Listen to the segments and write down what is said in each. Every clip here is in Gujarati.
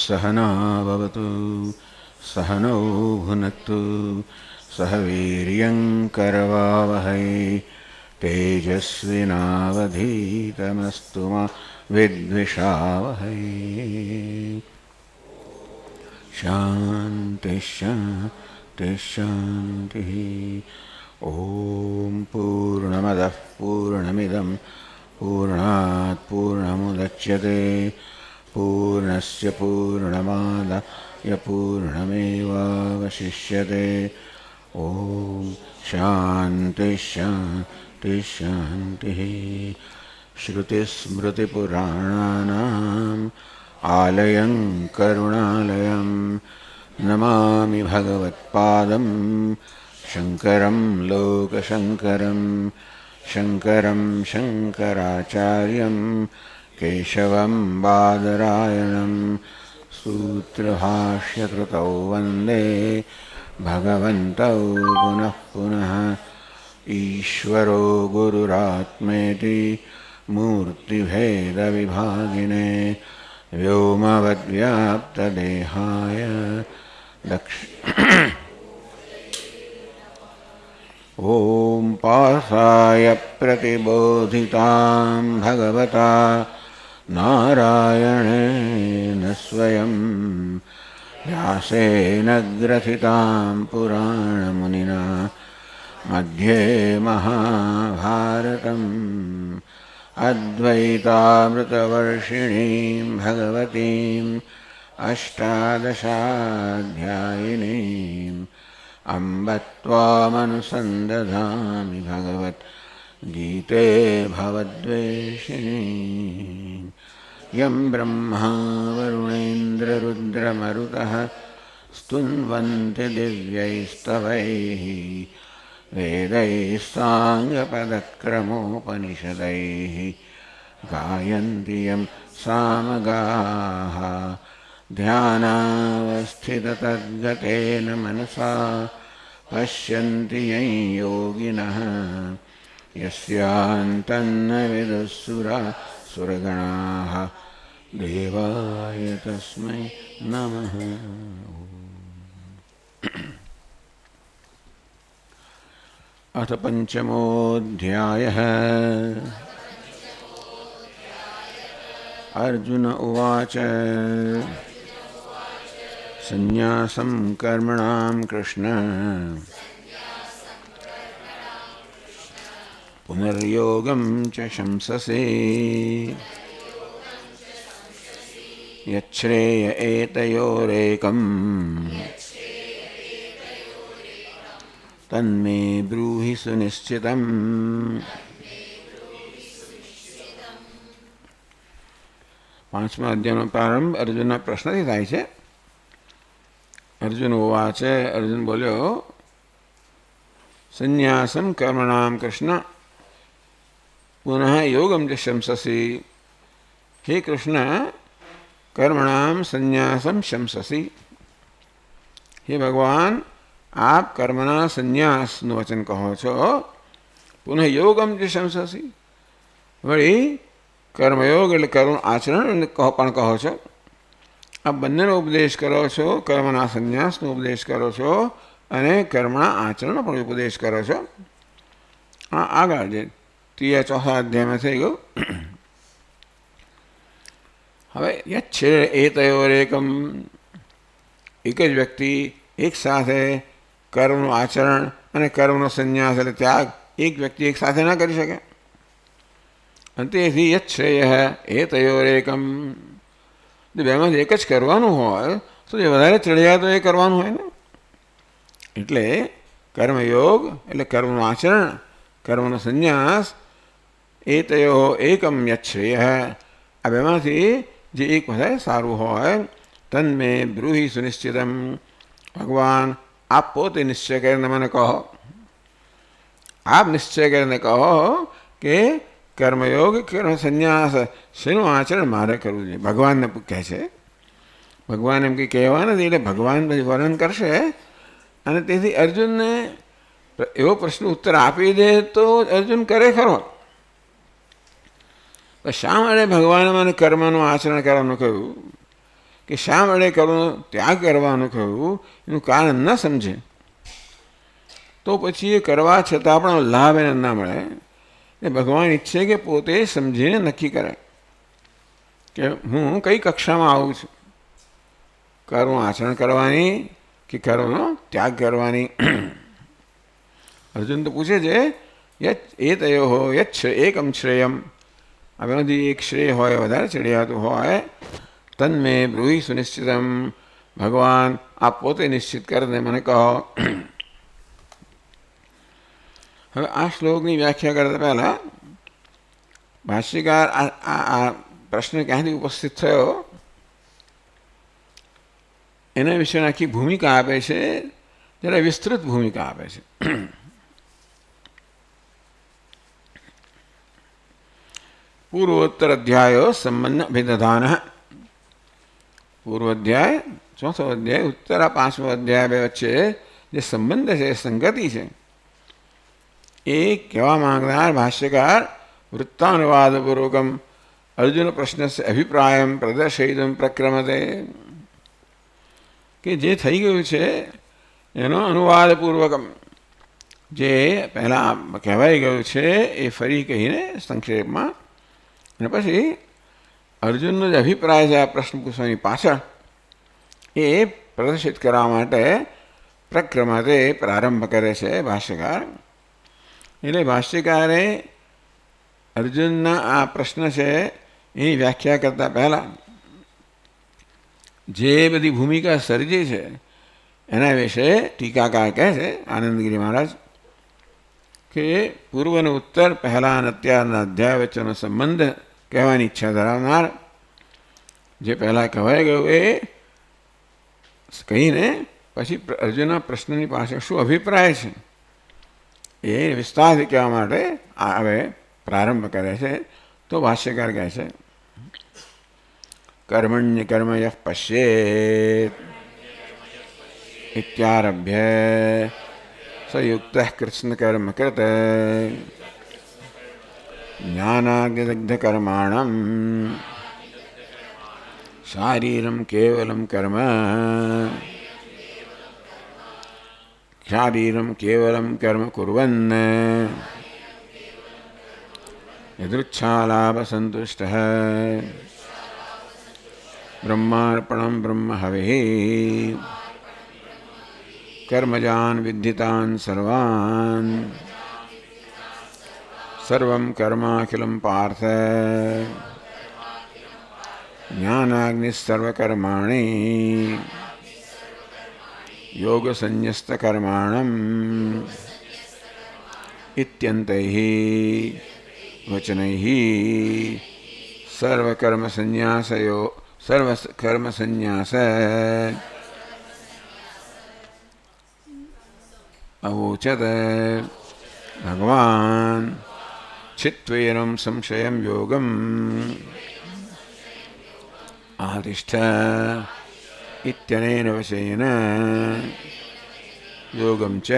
सहना भवतु सहनौ भुनक्तु सह वीर्यं करवावहै तेजस्विनावधीतमस्तु मा विद्विषावहै। शान्ति शान्ति शान्तिः। ॐ पूर्णमदः पूर्णमिदं पूर्णात् पूर्णमुदच्यते पूर्णस्य पूर्णमादाय पूर्णमेवावशिष्यते। ॐ शान्ति शान्ति शान्तिः। श्रुतिस्मृतिपुराणानाम् आलयं करुणालयं नमामि भगवत्पादं शङ्करं लोकशङ्करं शङ्करं शङ्कराचार्यं केशवं बादरायणं सूत्रभाष्यकृतौ वन्दे भगवन्तौ पुनः पुनः। ईश्वरो गुरुरात्मेति मूर्तिभेदविभागिने व्योमवद्व्याप्तदेहाय ॐ पार्थाय प्रतिबोधितां भगवता नारायणेन स्वयं व्यासेन ग्रथितां पुराणमुनिना मध्ये महाभारतम् अद्वैतामृतवर्षिणीं भगवतीम् अष्टादशाध्यायिनीम् अम्ब त्वामनुसन्दधामि भगवद्गीते भवद्वेषिणीम्। यं ब्रह्मा वरुणेन्द्ररुद्रमरुतः स्तुन्वन्ति दिव्यैस्तवैः वेदैः साङ्गपदक्रमोपनिषदैः गायन्ति यं सामगाः। ध्यानावस्थिततद्गतेन मनसा पश्यन्ति यं योगिनः यस्यान्तन्न विदुःसुरासुरगणाः देवाय तस्मै नमः। अथ पंचमोऽध्यायः। अर्जुन उवाच संन्यासं कर्मणां कृष्ण पुनर्योगं च शंससि यच्छ्रेय एतयोरेकम् तन्मे ब्रूहि सुनिश्चितम्। પાંચમા અધ્યાયનો પ્રારંભ અર્જુનના પ્રશ્નથી થાય છે. અર્જુન ઉવાચે, અર્જુન બોલ્યો, સંન્યાસમ કર્મણામ કૃષ્ણ પુનઃ યોગમ ચ શંસસી. હે કૃષ્ણ, કર્મણામ સંન્યાસમ શંસસી. હે ભગવાન, आप कर्मना संन्यासનું વચન કહો છો. પુનઃ યોગમ જે શંસસી, વળી કર્મયોગ એટલે કર્મ આચરણ પણ કહો છો. આ બંનેનો ઉપદેશ કરો છો. કર્મના સંન્યાસનો ઉપદેશ કરો છો અને કર્મના આચરણનો પણ ઉપદેશ કરો છો. હા, આગળ જે ત્રીજા ચોથા અધ્યાયમાં થઈ ગયું. હવે યચ્છે એતયોરેકમ, એક જ વ્યક્તિ એક સાથે કર્મનું આચરણ અને કર્મનો સંન્યાસ એટલે ત્યાગ એક વ્યક્તિ એક સાથે ના કરી શકે. અને તેથી યચ્છ્રેય એતયોરેકમ, બેમાંથી એક જ કરવાનું હોય તો જે વધારે ચડિયા તો એ કરવાનું હોય ને. એટલે કર્મયોગ એટલે કર્મનું આચરણ, કર્મનો સંન્યાસ, એતયો એકમ યચ્છ્રેય, આ બેમાંથી જે એક વધારે સારું હોય, તન્મે બ્રૂહિ સુનિશ્ચિતમ. ભગવાન, આપ પોતે નિશ્ચય કરીને મને કહો. આપ નિશ્ચય કરીને કહો કે કર્મયોગ કર્મ સંન્યાસ શેનું આચરણ મારે કરવું જોઈએ. ભગવાનને કહે છે. ભગવાન એમ કંઈ કહેવા નથી, એટલે ભગવાન પછી વર્ણન કરશે. અને તેથી અર્જુનને એવો પ્રશ્ન ઉત્તર આપી દે તો અર્જુન કરે ખરો. શા માટે ભગવાને મને કર્મનું આચરણ કરવાનું કહ્યું? કે શા માટે કર્મનો ત્યાગ કરવાનું કહ્યું એનું કારણ ન સમજે તો પછી એ કરવા છતાં પણ લાભ એને ના મળે. એ ભગવાન ઈચ્છે કે પોતે સમજીને નક્કી કરે કે હું કઈ કક્ષામાં આવું છું, કર્મ આચરણ કરવાની કે કર્મનો ત્યાગ કરવાની. અર્જુન તો પૂછે છે એ તયો હો યચ્છ એકમ શ્રેયમ, આ બેમાંથી એક શ્રેય હોય, વધારે ચડિયાતું હોય, તન્મે બ્રૂહી સુનિશ્ચિતમ, ભગવાન આપ પોતે નિશ્ચિત કરીને મને કહો. હવે આ શ્લોકની વ્યાખ્યા કરતા પહેલા ભાષ્યકાર આ પ્રશ્ન ક્યાંથી ઉપસ્થિત થયો એના વિશે આખી ભૂમિકા આપે છે, જરા વિસ્તૃત ભૂમિકા આપે છે. પૂર્વોત્તર અધ્યાયો સંબંધ અભિદધાન. પૂર્વ અધ્યાય, ચોથો અધ્યાય, ઉત્તર 5મો અધ્યાય બે વચ્ચે જે સંબંધ છે, સંગતિ છે, એ કહેવા માંગનાર ભાષ્યકાર વૃત્તાનુવાદપૂર્વકમ અર્જુન પ્રશ્નસ્ય અભિપ્રાયમ પ્રદર્શયિતુમ પ્રક્રમતે, કે જે થઈ ગયું છે એનો અનુવાદપૂર્વકમ, જે પહેલાં કહેવાઈ ગયું છે એ ફરી કહીને સંક્ષેપમાં, અને પછી અર્જુનનો જે અભિપ્રાય છે આ પ્રશ્ન પૂછવાની પાછળ એ પ્રદર્શિત કરવા માટે પ્રક્રમતે પ્રારંભ કરે છે ભાષ્યકાર. એટલે ભાષ્યકારે અર્જુનના આ પ્રશ્ન છે એની વ્યાખ્યા કરતાં પહેલાં જે બધી ભૂમિકા સર્જી છે એના વિશે ટીકાકાર કહે છે આનંદગીરી મહારાજ કે પૂર્વ અને ઉત્તર, પહેલા અને અત્યારના અધ્યાય વચ્ચેનો સંબંધ કહેવાની ઈચ્છા ધરાવનાર, જે પહેલાં કહેવાઈ ગયું એ કહીને પછી અર્જુનના પ્રશ્નની પાસે શું અભિપ્રાય છે એ વિસ્તારથી કહેવા માટે હવે પ્રારંભ કરે છે. તો ભાષ્યકાર કહે છે કર્મણ્ય કર્મ યઃ પશ્યેત ઇત્યારભ્ય સયુક્ત કૃષ્ણ કર્મ કૃત જ્ઞાનાગ્નિદગ્ધ કર્માણમ શારીરમ કેવલમ કર્મ શારીરમ કેવલમ કર્મ કુર્વન્ન યદૃચ્છાલાભ સંતુષ્ટઃ બ્રહ્માર્પણમ બ્રહ્મ હવિः કર્મજાન વિદ્ધિતાન સર્વાન સર્વં કર્માખિલં પાર્થ જ્ઞાનાગ્નિઃ સર્વકર્માણિ યોગસંન્યસ્તકર્માણં ઇત્યંતૈઃ વચનૈઃ સર્વકર્મસંન્યાસયો સર્વકર્મસંન્યાસ અવોચત. ભગવાન ચિત્વેરમ સંશયમ યોગમ આતિષ્ઠ ઇત્યનેન વશેન યોગમ ચ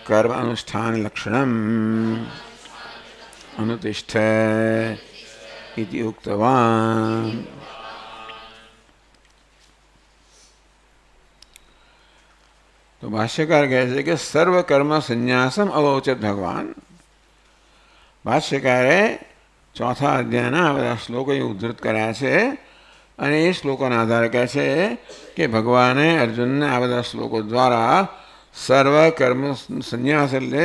કર્મ અનુષ્ઠાન લક્ષણમ અનુતિષ્ઠ ઇતિ ઉક્તવાન. તો ભાષ્યકાર કહે છે કે સર્વકર્મ સંન્યાસમ અવોચત ભગવાન. ભાષ્યકારે ચોથા અધ્યાયના બધા શ્લોકો ઉદ્ધૃત કર્યા છે અને એ શ્લોકોના આધારે કહે છે કે ભગવાને અર્જુનને આ બધા શ્લોકો દ્વારા સર્વકર્મ સંન્યાસ એટલે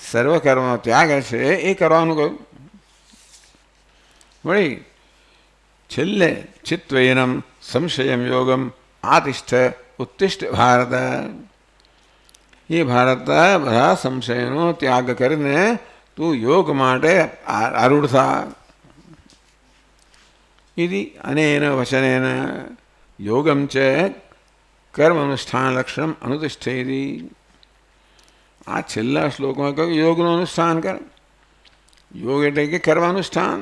સર્વકર્મનો ત્યાગ છે એ કરવાનું કહ્યું. વળી છેલ્લે ચિત્વેનમ સંશયમ યોગમ આતિષ્ઠ ઉત્તિષ્ઠ ભારત, એ ભારત બધા સંશયનો ત્યાગ કરીને તું યોગ માટે આરૂઢ થા. ઇતિ અનેન વચનેન યોગમ ચ કર્મ અનુષ્ઠાન લક્ષણમ અનુતિષ્ઠેતિ. આ છેલ્લા શ્લોકમાં કહ્યું યોગનું અનુષ્ઠાન કર. યોગ એટલે કે કર્મ અનુષ્ઠાન,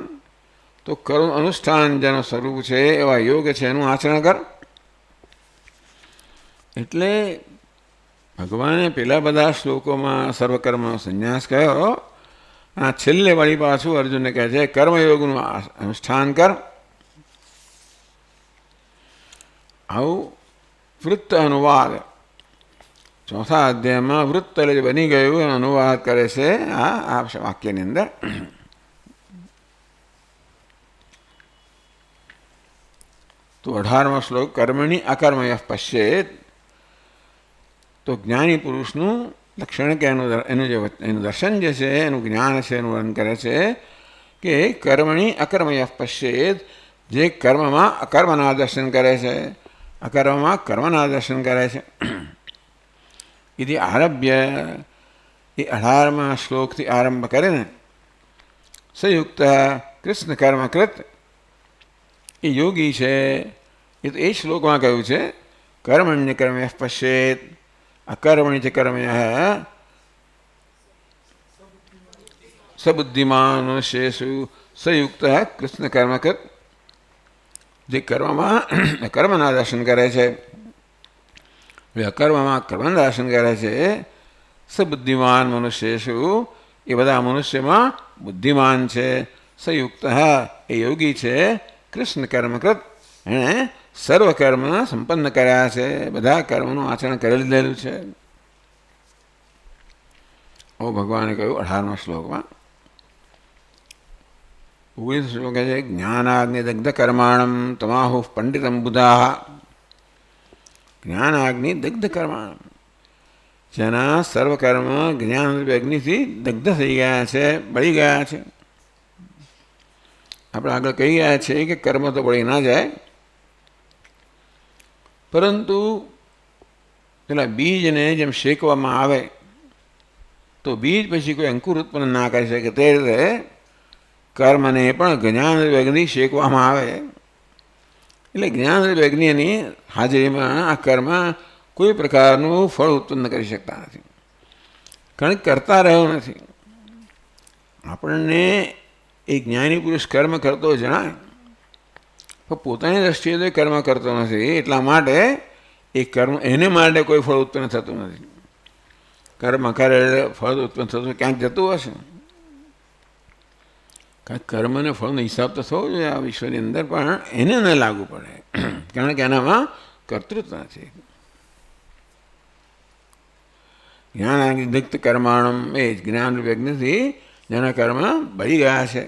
તો કર્મ અનુષ્ઠાન જેનું સ્વરૂપ છે એવા યોગ છે એનું આચરણ કર. એટલે ભગવાને પેલા બધા શ્લોકોમાં સર્વકર્મનો સંન્યાસ કહ્યો, આ છેલ્લે વળી પાછું અર્જુનને કહે છે કર્મયોગનું અનુષ્ઠાન કર. આવું વૃત્ત અનુવાદ ચોથા અધ્યાયમાં વૃત્ત એટલે જે બની ગયું એનો અનુવાદ કરે છે આ વાક્યની અંદર. તો 18મો શ્લોક કર્મણી અકર્મય પશ્યેત. તો જ્ઞાની પુરુષનું લક્ષણ કે એનું દર્શન જે છે, એનું જ્ઞાન છે, એનું વર્ણન કરે છે કે કર્મણી અકર્મય પશ્યેત, જે કર્મમાં અકર્મના દર્શન કરે છે, અકર્મમાં કર્મના દર્શન કરે છે. એથી આરભ્ય એ 18મા શ્લોકથી આરંભ કરે ને, સંયુક્ત કૃષ્ણ કર્મકૃત એ યોગી છે. એ તો એ શ્લોકમાં કહ્યું છે કર્મણ્ય કર્મય પશ્યેત અકર્મણ્ય ચ કર્મય સબુદ્ધિમાન મનુષ્યેષુ સંયુક્ત કૃષ્ણ કર્મકૃત. જે કર્મમાં કર્મના દર્શન કરે છે, અકર્મમાં કર્મના દર્શન કરે છે, સબુદ્ધિમાન મનુષ્યેષુ એ બધા મનુષ્યમાં બુદ્ધિમાન છે. સંયુક્ત એ યોગી છે કૃષ્ણ કર્મકૃત, એણે સર્વ કર્મ સંપન્ન કર્યા છે, બધા કર્મનું આચરણ કરી લીધેલું છે. ઓ ભગવાને કહ્યું 18મા શ્લોકમાં. 19 શ્લોક છે જ્ઞાનાગ્નિ દગ્ધ કર્માણમ તમાહુ પંડિતમ બુધા. જ્ઞાનાગ્નિ દગ્ધ કર્માણમ, જેના સર્વ કર્મ જ્ઞાન અગ્નિથી દગ્ધ થઈ ગયા છે, બળી ગયા છે. આપણે આગળ કહી ગયા છીએ કે કર્મ તો બળી ના જાય, પરંતુ પેલા બીજને જેમ શેકવામાં આવે તો બીજ પછી કોઈ અંકુર ઉત્પન્ન ના કરી શકે, તે રીતે કર્મને પણ જ્ઞાન અગ્નિ શેકવામાં આવે એટલે જ્ઞાન અગ્નિની હાજરીમાં આ કર્મ કોઈ પ્રકારનું ફળ ઉત્પન્ન કરી શકતા નથી, કારણ કે કરતા રહ્યો નથી. આપણને એ જ્ઞાની પુરુષ કર્મ કરતો જણાય, પણ પોતાની દ્રષ્ટિએ તો કર્મ કરતો નથી. એટલા માટે એ કર્મ એને માટે કોઈ ફળ ઉત્પન્ન થતું નથી. કર્મ કરે ફળ ઉત્પન્ન થતું ક્યાંક જતું હશે. કારણ કર્મ અને ફળનો હિસાબ તો થવો જોઈએ આ વિશ્વની અંદર, પણ એને ન લાગુ પડે, કારણ કે એનામાં કર્તૃત્વ નથી. જ્ઞાન દગ્ધ કર્માણમ એ જ્ઞાન વ્યજ્ઞથી જેના કર્મ બળી ગયા છે.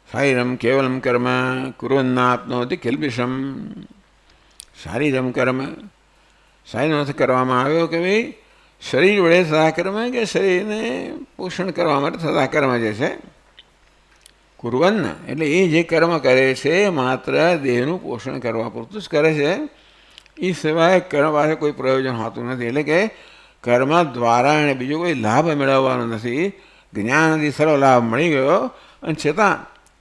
શારીરમ કેવલમ કર્મ કુર્વન્નાપ્નોતિ કિલ્બિષમ. શારીરમ કર્મ, શારીરનો અર્થ કરવામાં આવ્યો કે ભાઈ શરીર વડે થતા કર્મ, કે શરીરને પોષણ કરવા માટે થતા કર્મ જે છે. કુર્વન્ન એટલે એ જે કર્મ કરે છે માત્ર દેહનું પોષણ કરવા પૂરતું જ કરે છે, એ સિવાય કર્મ પાસે કોઈ પ્રયોજન હોતું નથી. એટલે કે કર્મ દ્વારા એને બીજો કોઈ લાભ મેળવવાનો નથી. જ્ઞાનથી સર્વ લાભ મળી ગયો, અને છતાં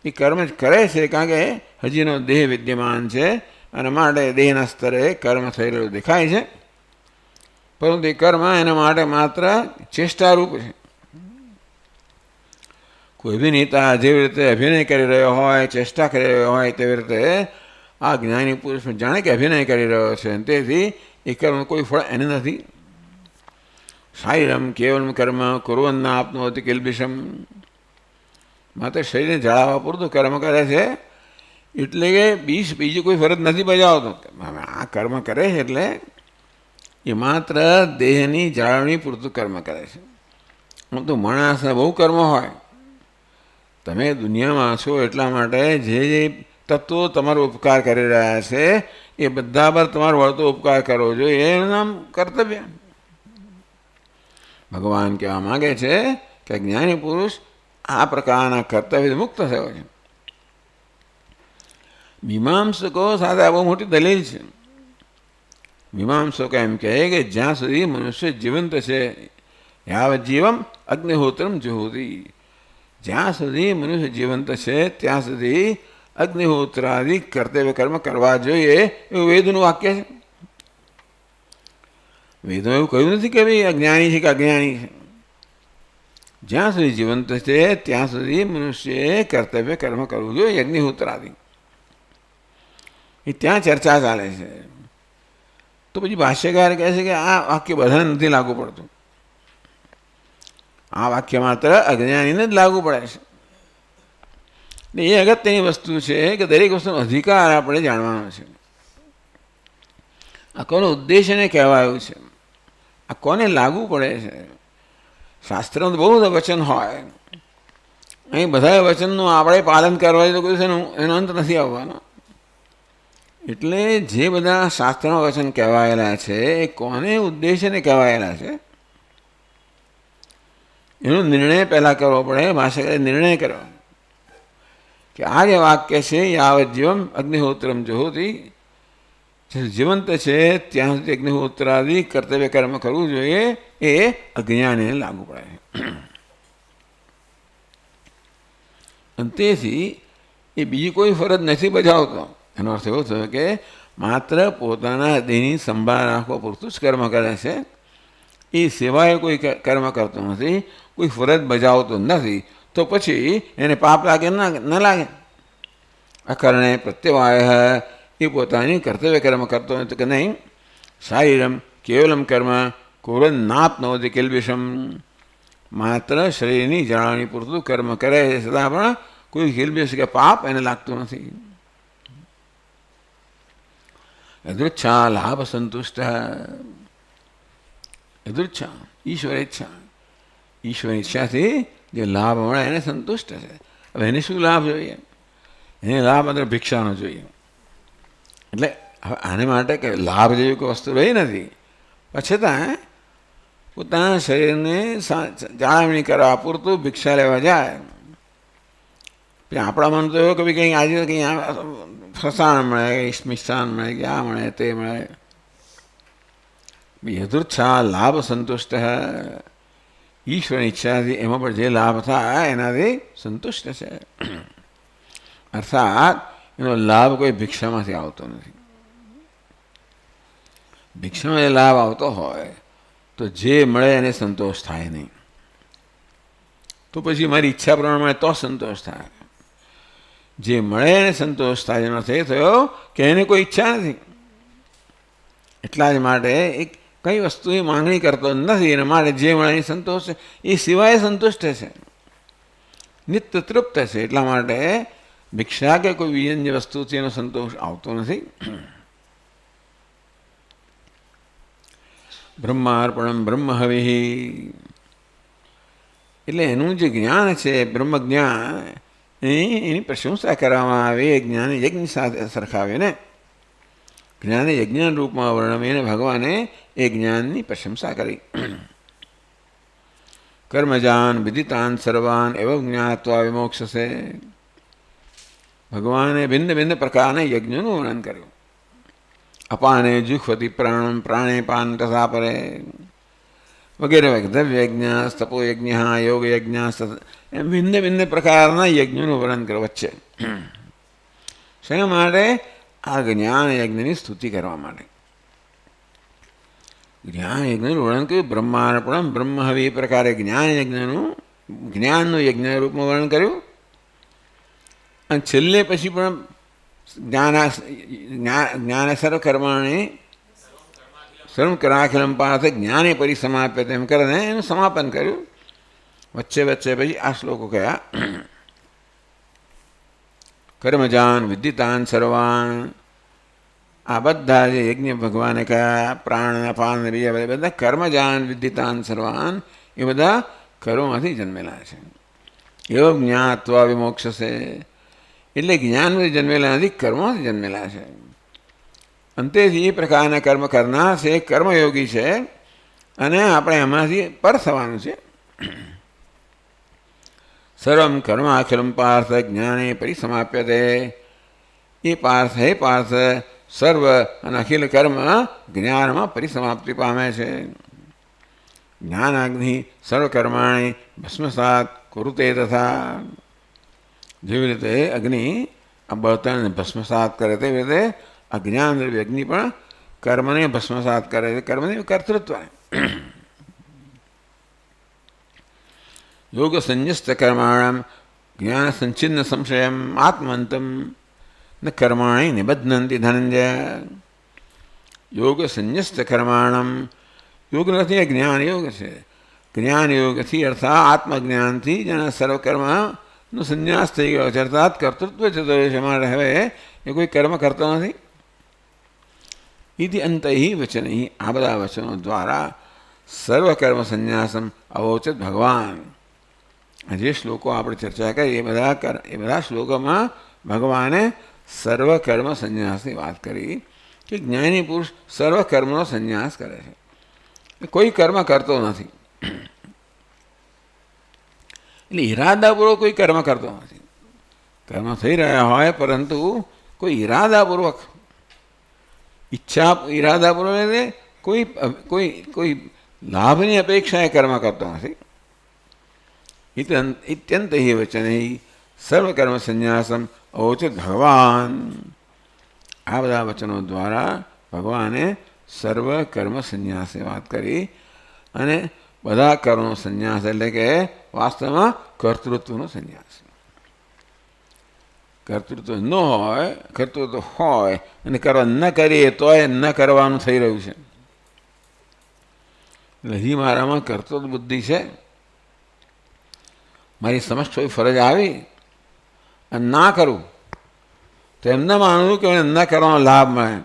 એ કર્મ જ કરે છે, કારણ કે હજીનો દેહ વિદ્યમાન છે અને માટે દેહના સ્તરે કર્મ થઈ રહ્યું દેખાય છે, પરંતુ એ કર્મ એના માટે માત્ર ચેષ્ટારૂપ છે. કોઈ અભિનેતા જેવી રીતે અભિનય કરી રહ્યો હોય, ચેષ્ટા કરી રહ્યો હોય, તેવી રીતે આ જ્ઞાની પુરુષ જાણે કે અભિનય કરી રહ્યો છે, તેથી એ કર્મ કોઈ ફળ એને નથી. શારીરમ કેવલમ કર્મ કુર્વન્ન આપનોતિ કિલ્બિષમ. માત્ર શરીરને જળાવવા પૂરતું કર્મ કરે છે, એટલે કે બીજું કોઈ ફરજ નથી બજાવતો. આ કર્મ કરે છે એટલે એ માત્ર દેહની જાળવણી પૂરતું કર્મ કરે છે. હું તો માણસના બહુ કર્મ હોય, તમે દુનિયામાં છો એટલા માટે જે જે તત્વો તમારો ઉપકાર કરી રહ્યા છે એ બધા પર તમારો વળતો ઉપકાર કરવો જોઈએ, એનું નામ કર્તવ્ય. ભગવાન કહેવા માગે છે કે જ્ઞાની પુરુષ આ પ્રકારના કર્તવ્ય મુક્ત થયો છે. મીમાંસકો સાથે આ બહુ મોટી દલીલ છે. મીમાંસકો એમ કહે કે જ્યાં સુધી મનુષ્ય જીવંત છે, યાવત જીવમ અગ્નિહોત્રમ જુહોતિ. જ્યાં સુધી મનુષ્ય જીવંત છે ત્યાં સુધી અગ્નિહોત્રાદિ કર્તવ્ય કર્મ કરવા જોઈએ, એવું વેદનું વાક્ય છે. વેદમાં એવું કહ્યું નથી કે ભાઈ અજ્ઞાની છે કે અજ્ઞાની છે. જ્યાં સુધી જીવંત છે ત્યાં સુધી મનુષ્યએ કર્તવ્ય કર્મ કરવું જોઈએ, અગ્નિહોત્રાદિ. એ ત્યાં ચર્ચા ચાલે છે. તો પછી ભાષ્યકાર કહે છે કે આ વાક્ય બધાને નથી લાગુ પડતું, આ વાક્ય માત્ર અજ્ઞાનીને જ લાગુ પડે છે. એ અગત્યની વસ્તુ છે કે દરેક વસ્તુનો અધિકાર આપણે જાણવાનો છે. આ કોનો ઉદ્દેશ્યને કહેવાયું છે, આ કોને લાગુ પડે છે. શાસ્ત્રમાં તો બહુ બધા વચન હોય, અહીં બધા વચનનું આપણે પાલન કરવા તો કોઈ એનો અંત નથી આવવાનો. એટલે જે બધા શાસ્ત્રના વચન કહેવાયેલા છે એ કોને ઉદ્દેશ્યને કહેવાયેલા છે એનો નિર્ણય પહેલાં કરવો પડે. ભાષાએ નિર્ણય કરવો કે આ જે વાક્ય છે યાવત જીવમ અગ્નિહોત્રમ જહોતી, જીવંત છે ત્યાં સુધી અગ્નિહોત્રાદિ કર્તવ્ય કર્મ કરવું જોઈએ, એ અજ્ઞાનીને લાગુ પડે. અને તેથી એ બીજી કોઈ ફરજ નથી બજાવતો. એનો અર્થ એવો થયો કે માત્ર પોતાના દેહની સંભાળ રાખવા પૂરતું જ કર્મ કરે છે, એ સિવાય કોઈ કર્મ કરતો નથી, કોઈ ફરજ બજાવતો નથી. તો પછી એને પાપ લાગે ન લાગે? અકરણે પ્રત્યવાય એ પોતાની કર્તવ્ય કર્મ કરતો નથી કે નહીં. શારીરમ કેવલમ કર્મ કોરન નાપનોતિ કિલ્બિષમ, માત્ર શરીરની જાળવણી પૂરતું કર્મ કરે છે, છતાં પણ કોઈ કિલ્બિષ કે પાપ એને લાગતું નથી. યદૃચ્છા લાભ સંતુષ્ટ, યદૃચ્છા ઈશ્વર ઈચ્છા, ઈશ્વર ઈચ્છાથી જે લાભ મળે એને સંતુષ્ટ છે. હવે એને શું લાભ જોઈએ? એને લાભ માત્ર ભિક્ષાનો જોઈએ. એટલે હવે આને માટે કે લાભ જેવી કોઈ વસ્તુ રહી નથી, છતાં પોતાના શરીરને જાળવણી કરવા પૂરતું ભિક્ષા લેવા જાય. આપણા મન તો એવું કે ભાઈ કંઈ આજે કંઈ ફસાણ મળે, મિષ્ટાન મળે, કે આ મળે તે મળે. યદૃચ્છા લાભ સંતુષ્ટ, ઈશ્વરની ઈચ્છાથી એમાં પણ જે લાભ થાય એનાથી સંતુષ્ટ છે. અર્થાત એનો લાભ કોઈ ભિક્ષામાંથી આવતો નથી. ભિક્ષામાં જે લાભ આવતો હોય તો જે મળે એને સંતોષ થાય નહીં. તો પછી મારી ઈચ્છા પ્રમાણે મળે તો સંતોષ થાય. જે મળે એને સંતોષ થાય એનો અર્થ એ થયો કે એને કોઈ ઈચ્છા નથી. એટલા જ માટે એક કઈ વસ્તુની માંગણી કરતો નથી, એના માટે જે મળે એ સંતોષ છે, એ સિવાય સંતુષ્ટ છે, નિત્ય તૃપ્ત છે. એટલા માટે ભિક્ષા કે કોઈ બીજી વસ્તુથી એનો સંતોષ આવતો નથી. બ્રહ્માર્પણમ બ્રહ્મ હવિ, એટલે એનું જે જ્ઞાન છે બ્રહ્મ જ્ઞાન, એની પ્રશંસા કરવામાં આવે. એ જ્ઞાન યજ્ઞ સાથે સરખાવીને જ્ઞાને યજ્ઞ રૂપમાં વર્ણવીને ભગવાને એ જ્ઞાનની પ્રશંસા કરી. કર્મજાન વિદિતાન સર્વાન એવ જ્ઞાત્વા વિમોક્ષસે, ભગવાને ભિન્ન ભિન્ન પ્રકારના યજ્ઞોનું વર્ણન કર્યું. અપાને જુહ્વતિ પ્રાણમ પ્રાણે પાન તથા પરે વગેરે વગેરે, દ્રવ્યયજ્ઞ, તપોયજ્ઞ, યોગયજ્ઞ, એમ ભિન્ન ભિન્ન પ્રકારના યજ્ઞોનું વર્ણન કર્યું વચ્ચે. શેના માટે? આ જ્ઞાન યજ્ઞની સ્તુતિ કરવા માટે. જ્ઞાન યજ્ઞનું વર્ણન કર્યું. બ્રહ્માર્પણમ બ્રહ્મ હવે એ પ્રકારે જ્ઞાન યજ્ઞનું, જ્ઞાનનું યજ્ઞ રૂપમાં વર્ણન કર્યું. અને છેલ્લે પછી પણ જ્ઞાન સર્વકર્માણી સર્વ કરાખિલમ પાર્થ જ્ઞાને પરિસમાપ્ય તેમ કરીને એનું સમાપન કર્યું. વચ્ચે વચ્ચે પછી આ શ્લોકો કયા? કર્મજાન વિદ્યિતાન સર્વાન, આ બધા જે યજ્ઞ ભગવાને કયા, પ્રાણ અપાન બીજા બધા કર્મજાન વિદ્યિતાન સર્વાન, એ બધા કર્મમાંથી જન્મેલા છે. એવો જ્ઞાત્વા વિમોક્ષસે, એટલે જ્ઞાનમાંથી જન્મેલા નથી, કર્મમાંથી જન્મેલા છે. અંતેથી એ પ્રકારના કર્મ કરનાર છે, કર્મયોગી છે, અને આપણે એમાંથી પર થવાનું છે. સર્વમ કર્મ અખિલમ પાર્થ જ્ઞાને પરિસમાપ્યતે, એ પાર્થ હે પાર્થ સર્વ અને અખિલ કર્મ જ્ઞાનમાં પરિસમાપ્તિ પામે છે. જ્ઞાનાગ્નિ સર્વકર્માણી ભસ્મસાત કુરુતે તથા, જેવી રીતે અગ્નિ આ બળતણને ભસ્મસાત કરે તેવી રીતે અજ્ઞાન અગ્નિ પણ કર્મને ભસ્મસાત કરે છે, કર્મની કર્તૃત્વ. યોગ સંન્યસ્ત કર્માણમ જ્ઞાન સંચિન્ન સંશયમ આત્મંતમ ન કર્માણી નિબધ્નંતિ ધનંજય. યોગ સંન્યસ્ત કર્માણમ, યોગ નથી, જ્ઞાન યોગ છે. જ્ઞાન યોગથી અર્થાત આત્મજ્ઞાનથી જેના સર્વકર્મનો સંન્યાસ થઈ ગયો છે, અર્થાત કર્તૃત્વ જતો રહ્યો છે. એમાં હવે એ કોઈ કર્મ કરતો નથી. इति अंतैः वचनैः આ બધા વચનો દ્વારા સર્વકર્મ સંન્યાસમ અવોચત ભગવાન. જે શ્લોકો આપણે ચર્ચા કરી એ બધા શ્લોકોમાં ભગવાને સર્વકર્મ સંન્યાસની વાત કરી કે જ્ઞાની પુરુષ સર્વકર્મનો સંન્યાસ કરે છે, કોઈ કર્મ કરતો નથી. એટલે ઈરાદાપૂર્વક કોઈ કર્મ કરતો નથી. કર્મ થઈ રહ્યા હોય પરંતુ કોઈ ઈરાદાપૂર્વક ઈરાદાપૂર્વક એટલે કોઈ કોઈ કોઈ લાભની અપેક્ષાએ કર્મ કરતો નથી. ઇત્યંત વચન સર્વકર્મ સંન્યાસમ અવોચત ભગવાન. આ બધા વચનો દ્વારા ભગવાને સર્વકર્મ સંન્યાસની વાત કરી અને બધા કર્મનો સંન્યાસ એટલે કે વાસ્તવમાં કર્તૃત્વનો સંન્યાસ. કર્તૃત્વ ન હોય, કર્તૃત્વ હોય અને કરવા ન કરીએ તોય ન કરવાનું થઈ રહ્યું છે. એટલે હજી મારામાં કર્તૃત્વ બુદ્ધિ છે, મારી સમક્ષ કોઈ ફરજ આવી અને ના કરું તો એમ ના માનવું કે મને ન કરવાનો લાભ મળે,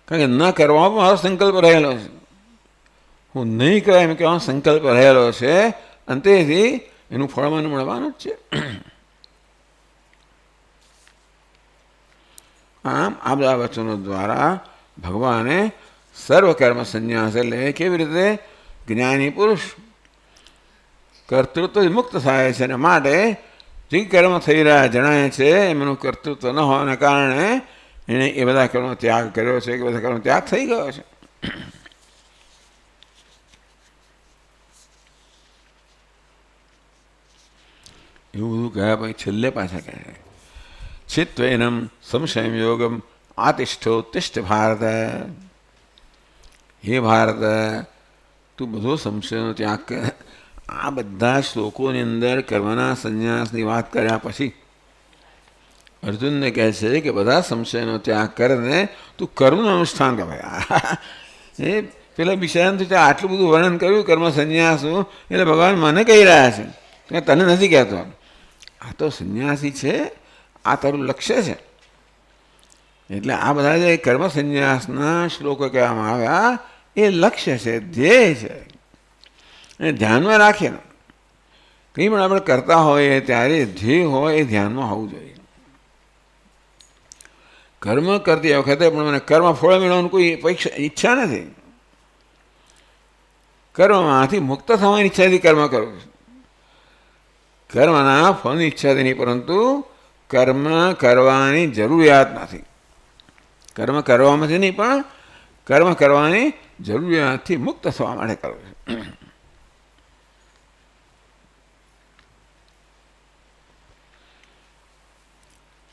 કારણ કે ન કરવામાં મારો સંકલ્પ રહેલો છે. હું નહીં કહેવાય એમ કહેવાનો સંકલ્પ રહેલો છે અને તેથી એનું ફળ મને મળવાનું જ છે. આમ આ બધા વચનો દ્વારા ભગવાને સર્વકર્મ સંન્યાસ એટલે કેવી રીતે જ્ઞાની પુરુષ કર્તૃત્વ મુક્ત થાય છે અને માટે જે કર્મ થઈ રહ્યા જણાય છે એમનું કર્તૃત્વ ન હોવાના કારણે એણે એ બધા કર્મનો ત્યાગ કર્યો છે, કે બધા કર્મનો ત્યાગ થઈ ગયો છે. એવું બધું કહ્યા પછી છેલ્લે પાછા કહે ચિત્વેનમ સંશયમ યોગમ આતિષ્ઠોત્તિષ્ઠ ભારત. હે ભારત, તું બધો સંશયનો ત્યાગ કર. આ બધા શ્લોકોની અંદર કર્મના સંન્યાસની વાત કર્યા પછી અર્જુનને કહે છે કે બધા સંશયનો ત્યાગ કરીને તું કર્મનું અનુષ્ઠાન કરે. એ પેલા બિચારાને આટલું બધું વર્ણન કર્યું કર્મ સંન્યાસનું, એટલે ભગવાન મને કહી રહ્યા છે, તને નથી કહેતો. આ તો સંન્યાસી છે, આ તારું લક્ષ્ય છે. એટલે આ બધા જે કર્મ સંન્યાસના શ્લોકો કહેવામાં આવ્યા એ લક્ષ્ય છે, ધ્યેય છે. અને ધ્યાનમાં રાખીએ કંઈ પણ આપણે કરતા હોઈએ ત્યારે ધ્યેય હોય એ ધ્યાનમાં હોવું જોઈએ. કર્મ કરતી વખતે પણ મને કર્મ ફળ મેળવવાનું કોઈ ઈચ્છા નથી. કર્મમાંથી મુક્ત થવાની ઈચ્છાથી કર્મ કરવું. કર્મના ફળની ઈચ્છાથી નહીં, પરંતુ કર્મ કરવાની જરૂરિયાત નથી. કર્મ કરવામાંથી નહીં પણ કર્મ કરવાની જરૂરિયાતથી મુક્ત થવા માટે કરવું છે.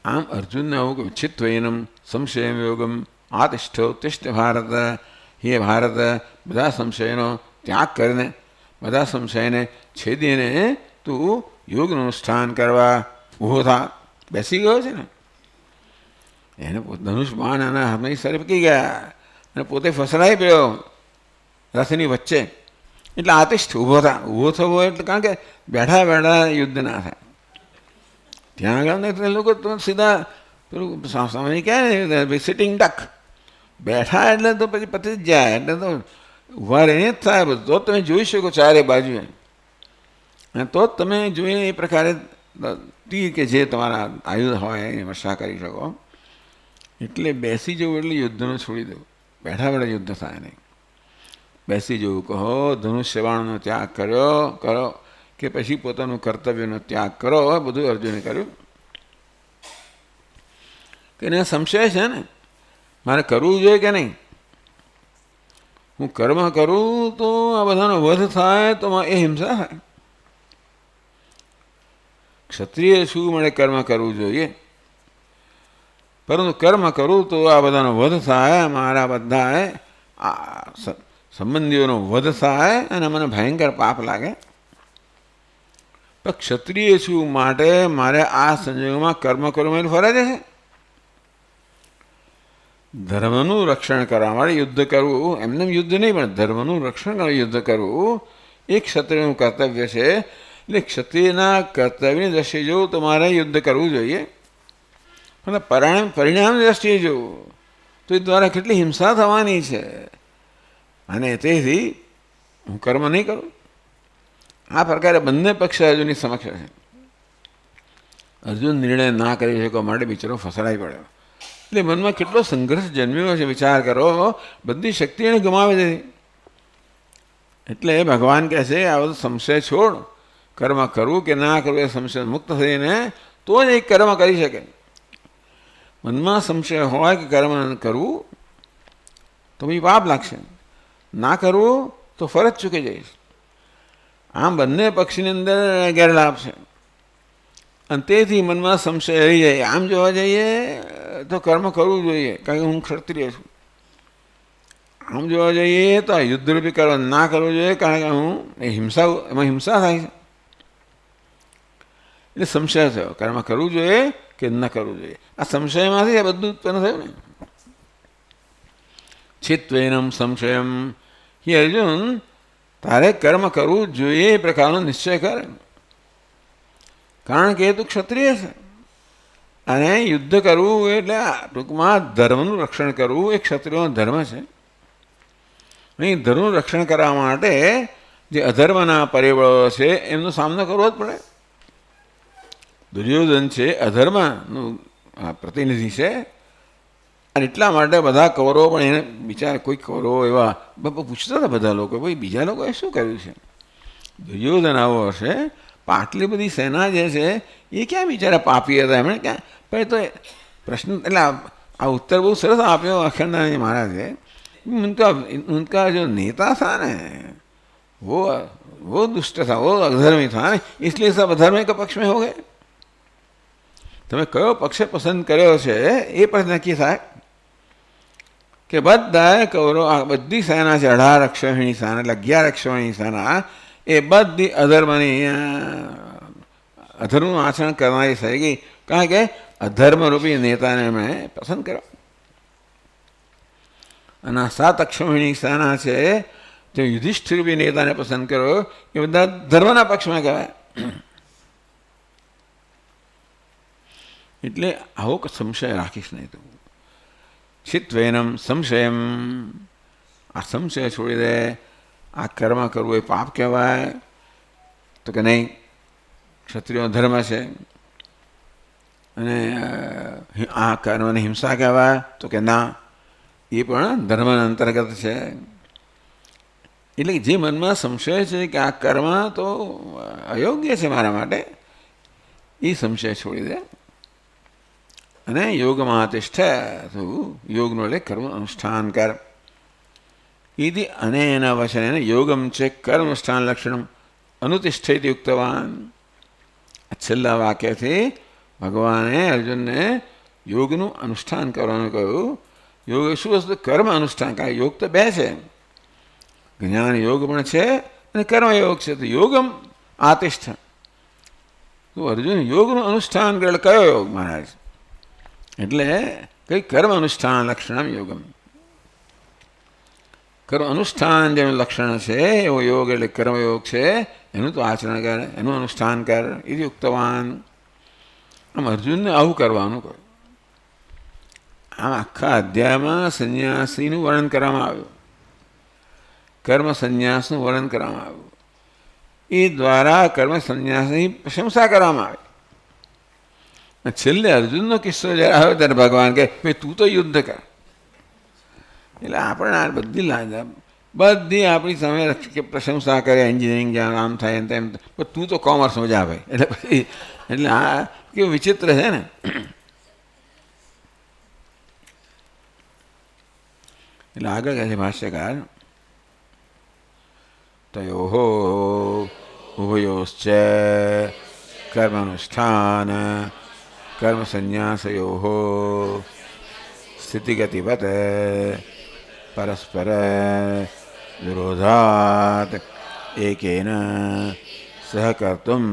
આમ અર્જુનને આવું કે ચિત્વયનમ સંશયમ યોગમ આતિષ્ઠોત્તિષ્ઠ ભારત. હે ભારત, બધા સંશયનો ત્યાગ કરીને બધા સંશયને છેદીને તું યોગનું અનુષ્ઠાન કરવા ઊભો થા. બેસી ગયો છે ને, એને ધનુષ બાણ એના હાથમાં સરે પકી ગયા અને પોતે ફસરાઈ ગયો રથની વચ્ચે. એટલે આતિષ્ઠ ઊભો થા. ઊભો થવો એટલે કારણ કે બેઠા બેઠા યુદ્ધ ના થાય. ત્યાં આગળ ને લોકો તો સીધા પેલું સામાન્ય કહે સિટિંગ ડક, બેઠા એટલે તો પછી પતી જ જાય. એટલે તો ઊભા રહીને જ થાય બધું. તો તમે જોઈ શકો ચારે બાજુએ, અને તો જ તમે જોઈને એ પ્રકારે તીર કે જે તમારા આયુધ હોય એ વર્ષા કરી શકો. એટલે બેસી જવું એટલે યુદ્ધનું છોડી દેવું. બેઠા બેઠા યુદ્ધ થાય નહીં. બેસી જવું કહો, ધનુષ્ય બાણનો ત્યાગ કરો કે પછી પોતાનું કર્તવ્યનો ત્યાગ કરો, બધું અર્જુને કર્યું. કે એને સંશય છે ને મારે કરવું જોઈએ કે નહીં. હું કર્મ કરું તો આ બધાનો વધ થાય તો એ હિંસા થાય. ક્ષત્રિય શું મળે કર્મ કરવું જોઈએ, પરંતુ કર્મ કરું તો આ બધાનો વધ થાય, મારા બધા સંબંધીઓનો વધ થાય અને મને ભયંકર પાપ લાગે. પણ ક્ષત્રિય છું માટે મારે આ સંજોગોમાં કર્મ કરવું એની ફરજ છે. ધર્મનું રક્ષણ કરવા માટે યુદ્ધ કરવું, એમને યુદ્ધ નહીં પણ ધર્મનું રક્ષણ કરવા યુદ્ધ કરવું એ ક્ષત્રિયનું કર્તવ્ય છે. એટલે ક્ષત્રિયના કર્તવ્યની દ્રષ્ટિએ જોવું તો મારે યુદ્ધ કરવું જોઈએ, પણ પરિણામની દ્રષ્ટિએ જોવું તો એ દ્વારા કેટલી હિંસા થવાની છે. અને તેથી હું કર્મ નહીં કરું. આ પ્રકારે બંને પક્ષ અર્જુનની સમક્ષ છે. અર્જુન નિર્ણય ના કરી શકવા માટે બિચારો ફસડાઈ પડ્યો. એટલે મનમાં કેટલો સંઘર્ષ જન્મ્યો છે વિચાર કરો. બધી શક્તિ એને ગુમાવી દીધી. એટલે ભગવાન કહે છે આ બધો સંશય છોડ, કર્મ કરવું કે ના કરવું એ સંશય મુક્ત થઈને તો જ એક કર્મ કરી શકે. મનમાં સંશય હોય કે કર્મ કરવું તો બી પાપ લાગશે, ના કરવું તો ફરજ ચૂકી જઈશ. આમ બંને પક્ષીની અંદર ગેરલાભ છે. અને તેથી મનમાં સંશય રહી જાય. આમ જોવા જઈએ તો કર્મ કરવું જોઈએ કારણ કે હું ક્ષત્રિય છું. આમ જોવા જઈએ તો આ યુદ્ધરૂપી કર્મ ના કરવું જોઈએ કારણ કે હું એમાં હિંસા થાય છે. એટલે સંશય થયો, કર્મ કરવું જોઈએ કે ન કરવું જોઈએ. આ સંશયમાંથી આ બધું ઉત્પન્ન થયું ને. ચિત્વેનમ સંશયમ. હે અર્જુન, તારે કર્મ કરવું જોઈએ એ પ્રકારનો નિશ્ચય કર. કારણ કે તું ક્ષત્રિય છે અને યુદ્ધ કરવું એટલે ટૂંકમાં ધર્મનું રક્ષણ કરવું એ ક્ષત્રિયનો ધર્મ છે. અહીં ધર્મનું રક્ષણ કરવા માટે જે અધર્મના પરિબળો છે એમનો સામનો કરવો જ પડે. દુર્યોધન છે અધર્મનું પ્રતિનિધિ છે. અને એટલા માટે બધા કૌરવો પણ એને બિચારા કોઈ કૌરવો એવા પૂછતા હતા બધા લોકો, ભાઈ બીજા લોકોએ શું કર્યું છે. દુર્યોધન આવો હશે પણ આટલી બધી સેના જે છે એ ક્યાં બિચારા પાપી હતા. એમણે ક્યાં પછી તો પ્રશ્ન એટલે આ ઉત્તર બહુ સરસ આપ્યો અખંડાનંદ મહારાજે. उनका जो नेता था ना वो दुष्ट था, वो अधर्मी था, इसलिए सब अधर्मी के पक्ष में हो गए. તમે કયો પક્ષ પસંદ કર્યો છે એ પણ નક્કી થાય કે બધા કૌરવ બધી સેના છે 18 અક્ષોહિણી સેના એટલે 11 અક્ષોહિણી સેના એ બધી અધર્મનું આચરણ કરનારી થઈ ગઈ. કારણ કે અધર્મરૂપી નેતાને એમણે પસંદ કર્યો. અને 7 અક્ષોહિણી સેના છે જે યુધિષ્ઠિરરૂપી નેતાને પસંદ કર્યો એ બધા ધર્મના પક્ષમાં કહેવાય. એટલે આવો સંશય રાખીશ નહીં તું. ચિત્વેનમ સંશયમ. આ સંશય છોડી દે. આ કર્મ કરવું એ પાપ કહેવાય તો કે નહીં, ક્ષત્રિયનો ધર્મ છે. અને આ કર્મને હિંસા કહેવાય તો કે ના, એ પણ ધર્મના અંતર્ગત છે. એટલે જે મનમાં સંશય છે કે આ કર્મ તો અયોગ્ય છે મારા માટે, એ સંશય છોડી દે અને યોગમાં તિષ્ઠ. તો યોગનો એટલે કર્મ અનુષ્ઠાન કર. ઇતિ અનેના વચનેન યોગમ છે કર્મનુષ્ઠાન લક્ષણમ અનુતિષ્ઠિત યુક્તવાન. આ છેલ્લા વાક્યથી ભગવાને અર્જુનને યોગનું અનુષ્ઠાન કરવાનું કહ્યું. યોગ શું વસ્તુ? કર્મ અનુષ્ઠાન. કારણ યોગ તો બે છે, જ્ઞાન યોગ પણ છે અને કર્મયોગ છે. તો યોગમ આતિષ્ઠ. તો અર્જુન યોગનું અનુષ્ઠાન કરે. કયો યોગ મહારાજ? એટલે કઈ કર્મ અનુષ્ઠાન લક્ષણમ યોગમ. કર્મ અનુષ્ઠાન જેનું લક્ષણ છે એવો યોગ એટલે કર્મયોગ છે. એનું તો આચરણ કર, એનું અનુષ્ઠાન કર. એ યુક્તવાન. આમ અર્જુનને આવું કરવાનું કહ્યું. આમ આખા અધ્યાયમાં સંન્યાસીનું વર્ણન કરવામાં આવ્યું, કર્મ સંન્યાસનું વર્ણન કરવામાં આવ્યું. એ દ્વારા કર્મ સંન્યાસની પ્રશંસા કરવામાં આવી. છેલ્લે અર્જુનનો કિસ્સો જ્યારે આવ્યો ત્યારે ભગવાન કહે ભાઈ તું તો યુદ્ધ કર. એટલે આપણે આ બધી આપણી સામે પ્રશંસા કરે, એન્જિનિયરિંગ જ્યાં આમ થાય એમ તેમ, પણ તું તો કોમર્સમાં જા ભાઈ. એટલે પછી એટલે આ કેવું વિચિત્ર છે ને. એટલે આગળ કહે છે ભાષ્યકાર તયોહો ઉભયોશ્ચ કર્માનુષ્ઠાન કર્મ સંન્યાસયોહો સ્થિતિગતિવત પરસ્પર વિરોધાત એકેન સહકર્તુમ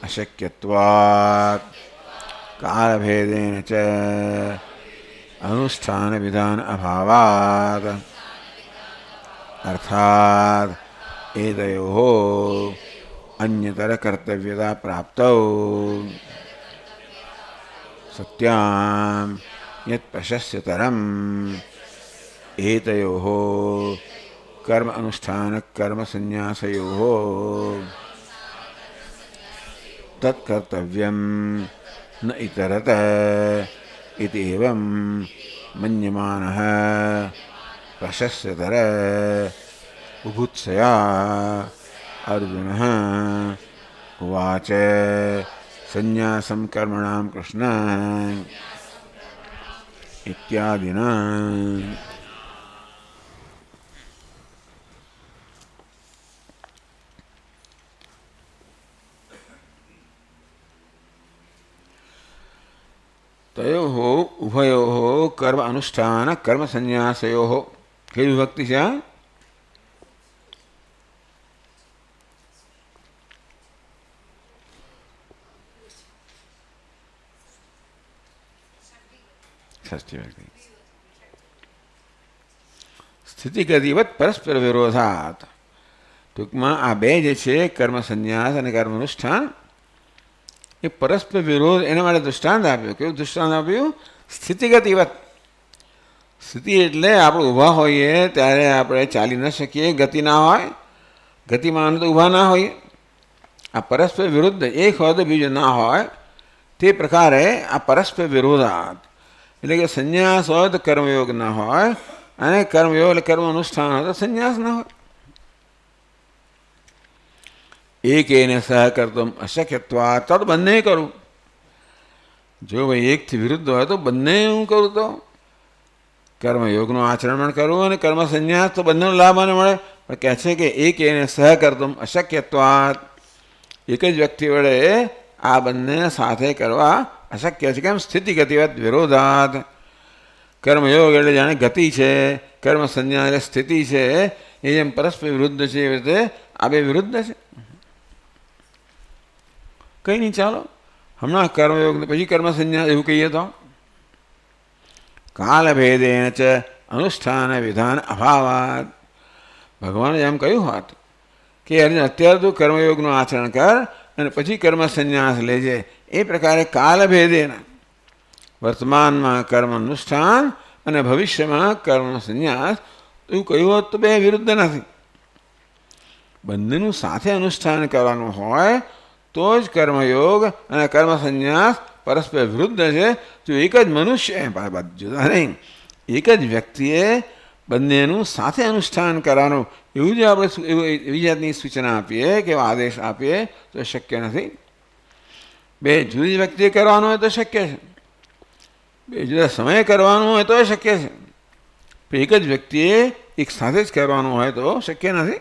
અશક્યત્વાત કાલભેદેન ચ અનુષ્ઠાન વિધાન અભાવાત. અર્થાત એતયોઃ અન્યતર કર્તવ્યતા પ્રાપ્તૌ સત્યામ यत् प्रशस्यतरम् एतयोः कर्म अनुष्ठान कर्म संन्यासयोः तत्कर्तव्यं न इतरत इति एवं मन्यमानः प्रशस्यतर बुभुत्सया अर्जुनः उवाच संन्यासं कर्मणां कृष्ण इत्यादिना। तयोः उभयोः कर्म अनुष्ठान कर्म संन्यासयोः कई विभक्ति से षष्ठी विभक्ति સ્થિતિગતિવત પરસ્પર વિરોધાત ટૂંકમાં આ બે જે છે કર્મ સંન્યાસ અને કર્મ અનુષ્ઠાન એ પરસ્પર વિરોધ એના માટે દૃષ્ટાંત આપ્યું. કેવું દૃષ્ટાંત આપ્યું? સ્થિતિગતિવત. સ્થિતિ એટલે આપણે ઊભા હોઈએ ત્યારે આપણે ચાલી ન શકીએ, ગતિ ના હોય, ગતિમાં તો ઊભા ના હોઈએ. આ પરસ્પર વિરુદ્ધ એક હોય તો બીજું ના હોય તે પ્રકારે આ પરસ્પર વિરોધાત એટલે કે સંન્યાસ હોય તો કર્મયોગ ના હોય અને કર્મયોગ એટલે કર્મ અનુષ્ઠાન હોય તો સંન્યાસ ના હોય. એકેને સહ કર્તુમ અશક્યત્વાત તો બંને કરું. જો ભાઈ એકથી વિરુદ્ધ હોય તો બંને હું કરું તો કર્મયોગનું આચરણ પણ કરવું અને કર્મ સંન્યાસ તો બંનેનો લાભ મને મળે. પણ કહે છે કે એકેને સહ કર્તુમ અશક્યત્વાત એક જ વ્યક્તિ વડે આ બંને સાથે કરવા અશક્ય છે. કેમ? સ્થિતિગતિવત વિરોધાત. કર્મયોગ એટલે જાણે ગતિ છે, કર્મ સંન્યાસ એટલે સ્થિતિ છે. એ જેમ પરસ્પર વિરુદ્ધ છે એવી રીતે આ બે વિરુદ્ધ છે. કંઈ નહીં, ચાલો હમણાં કર્મયોગ પછી કર્મ સંન્યાસ એવું કહીએ તો કાલભેદેન ચ અનુષ્ઠાન વિધાન અભાવાત. ભગવાને એમ કહ્યું હોત કે અર્જુન અત્યારે તું કર્મયોગનું આચરણ કર અને પછી કર્મ સંન્યાસ લેજે. એ પ્રકારે કાલભેદેન વર્તમાનમાં કર્મ અનુષ્ઠાન અને ભવિષ્યમાં કર્મ સંન્યાસ એવું કહ્યું હોત તો બે વિરુદ્ધ નથી. બંનેનું સાથે અનુષ્ઠાન કરવાનું હોય તો જ કર્મયોગ અને કર્મ સંન્યાસ પરસ્પર વિરુદ્ધ છે. તો એક જ મનુષ્ય જુદા નહીં, એક જ વ્યક્તિએ બંનેનું સાથે અનુષ્ઠાન કરવાનું એવું જ આપણે એવી જાતની સૂચના આપીએ કે આદેશ આપીએ તો શક્ય નથી. બે જુદી વ્યક્તિએ કરવાનું હોય તો શક્ય છે, બે જુદા સમયે કરવાનું હોય તો શક્ય છે. પણ એક જ વ્યક્તિએ એક સાથે જ કરવાનું હોય તો શક્ય નથી.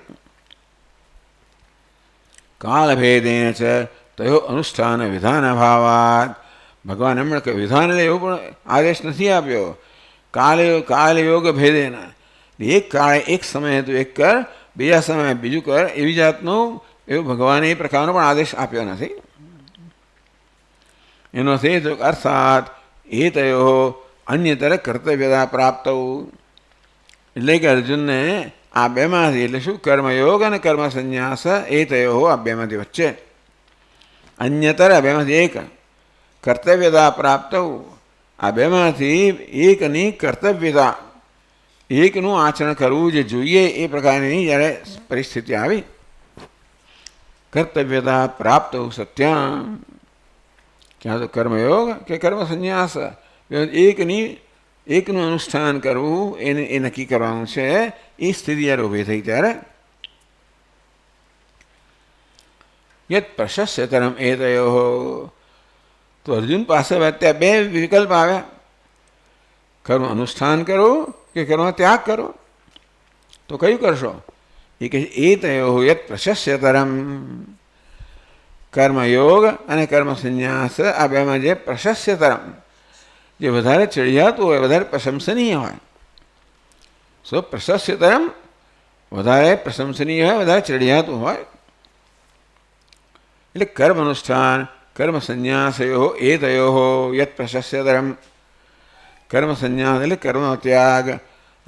કાલભેદેન છે તયો અનુષ્ઠાન વિધાન અભાવાત. ભગવાન એમણે કે વિધાન એટલે એવું પણ આદેશ નથી આપ્યો. કાલયોગ ભેદેના એક કાળે એક સમયે તું એક કર, બીજા સમયે બીજું કર, એવી જાતનું એવું ભગવાને એ પ્રકારનો પણ આદેશ આપ્યો નથી. એનો અર્થાત એ તયો અન્યતર કર્તવ્યતા પ્રાપ્ત. એટલે કે અર્જુનને આ બેમાંથી એટલે શું કર્મયોગ અને કર્મ સંન્યાસ એ તયો આ બેમાંથી વચ્ચે અન્યતર આ બેમાંથી એક કર્તવ્યતા પ્રાપ્ત. આ બેમાંથી એકની કર્તવ્યતા એકનું આચરણ કરવું જે જોઈએ એ પ્રકારની જ્યારે પરિસ્થિતિ આવી કર્તવ્યતા પ્રાપ્ત સત્યમ ક્યાં તો કર્મયોગ કે કર્મ સંન્યાસ એકનું અનુષ્ઠાન કરવું એને એ નક્કી કરવાનું છે. એ સ્થિતિ જ્યારે ઊભી થઈ ત્યારે યત પ્રશસ્યતરમ એ તયો. તો અર્જુન પાસે અત્યારે બે વિકલ્પ આવ્યા, કર્મ અનુષ્ઠાન કરો કે કર્મ ત્યાગ કરો. તો કયું કરશો? એ કહે એ તયો યત પ્રશસ્યતરમ. કર્મયોગ અને કર્મ સંન્યાસ આ બેમાં જે પ્રશસ્યતરમ જે વધારે ચડિયાતું હોય, વધારે પ્રશંસનીય હોય. સો પ્રશસ્યતરમ વધારે પ્રશંસનીય હોય, વધારે ચડિયાતું હોય. એટલે કર્મ અનુષ્ઠાન કર્મ સંન્યાસયો એ તયો યત પ્રશસ્યતરમ. કર્મ સંન્યાસ એટલે કર્મ ત્યાગ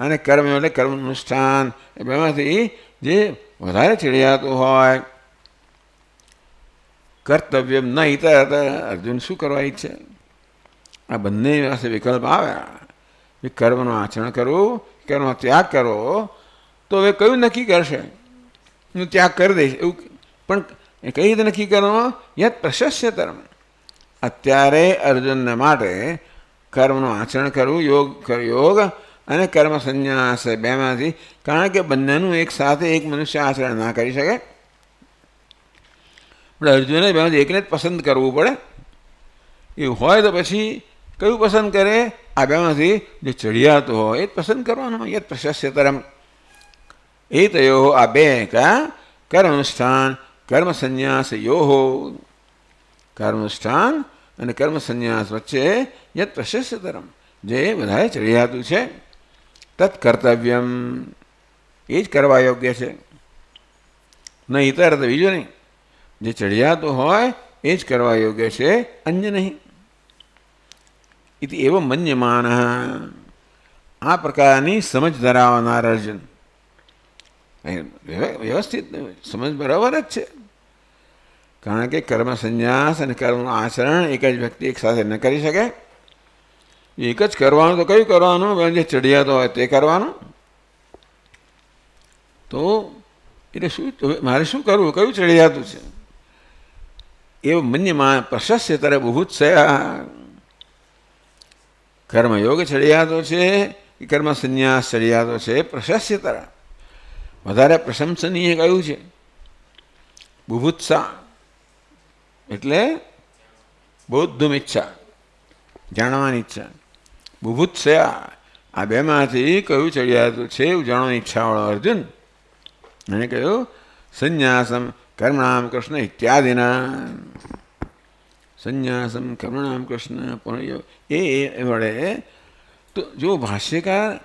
અને કર્મ એટલે કર્મ અનુષ્ઠાન એ બેમાંથી જે વધારે ચડિયાતું હોય. કર્તવ્ય ન હિત. અર્જુન શું કરવા ઈચ્છે? આ બંને પાસે વિકલ્પ આવે કર્મનું આચરણ કરવું, કર્મનો ત્યાગ કરવો, તો હવે કયું નક્કી કરશે? હું ત્યાગ કરી દઈશ એવું, પણ એ કઈ રીતે નક્કી કરવાનું? યત પ્રશસ્યતરમ. અત્યારે અર્જુનને માટે કર્મનું આચરણ કરવું, યોગ અને કર્મ સંન્યાસ બેમાંથી, કારણ કે બંનેનું એક સાથે એક મનુષ્ય આચરણ ના કરી શકે. પણ અર્જુને બેમાંથી એકને જ પસંદ કરવું પડે. એવું હોય તો પછી કયું પસંદ કરે? આ બેમાંથી જે ચડિયાતું હોય એ જ પસંદ કરવાનો. યત પ્રશસ્યતરમ એ તયો, આ બે કર્મ અનુષ્ઠાન કર્મ સંન્યાસ યોહો, કર્મનુષ્ઠાન અને કર્મ સંન્યાસ વચ્ચે યત પ્રશસ્યતરમ, જે વધારે ચડિયાતું છે, તત્ કર્તવ્યમ, એ જ કરવા યોગ્ય છે. નહીં ઇતર, તો બીજું નહીં. જે ચડિયાતું હોય એ જ કરવા યોગ્ય છે, અન્ય નહીં. ઇતિ એવ મન્યમાન, આ પ્રકારની સમજ ધરાવનાર અર્જુન, વ્યવસ્થિત સમજ બરાબર જ છે. કારણ કે કર્મ સંન્યાસ અને કર્મનું આચરણ એક જ વ્યક્તિ એક સાથે ન કરી શકે. એક જ કરવાનું તો કયું કરવાનું? જે ચડિયાતો હોય તે કરવાનું. તો એટલે શું, મારે શું કરવું? કયું ચડિયાતું છે? એવું મન્યમાન પ્રશસ્યતર બુભુત્સયા, કર્મયોગ ચડિયાતો છે કે કર્મ સંન્યાસ ચડિયાતો છે? પ્રશસ્યતર, વધારે પ્રશંસનીય કયું છે? બુભુત્સા એટલે બૌદ્ધમ ઈચ્છા, જાણવાની ઈચ્છા. બુભુત્સયા, આ બેમાંથી કયું ચડિયાતું છે એવું જાણવાની ઈચ્છાવાળો અર્જુન. એને કહ્યું સંન્યાસમ કર્મણામ કૃષ્ણ ઇત્યાદિના. સંન્યાસમ કર્મણામ કૃષ્ણ પુનઃયોગ, એ વડે તો જો ભાષ્યકાર,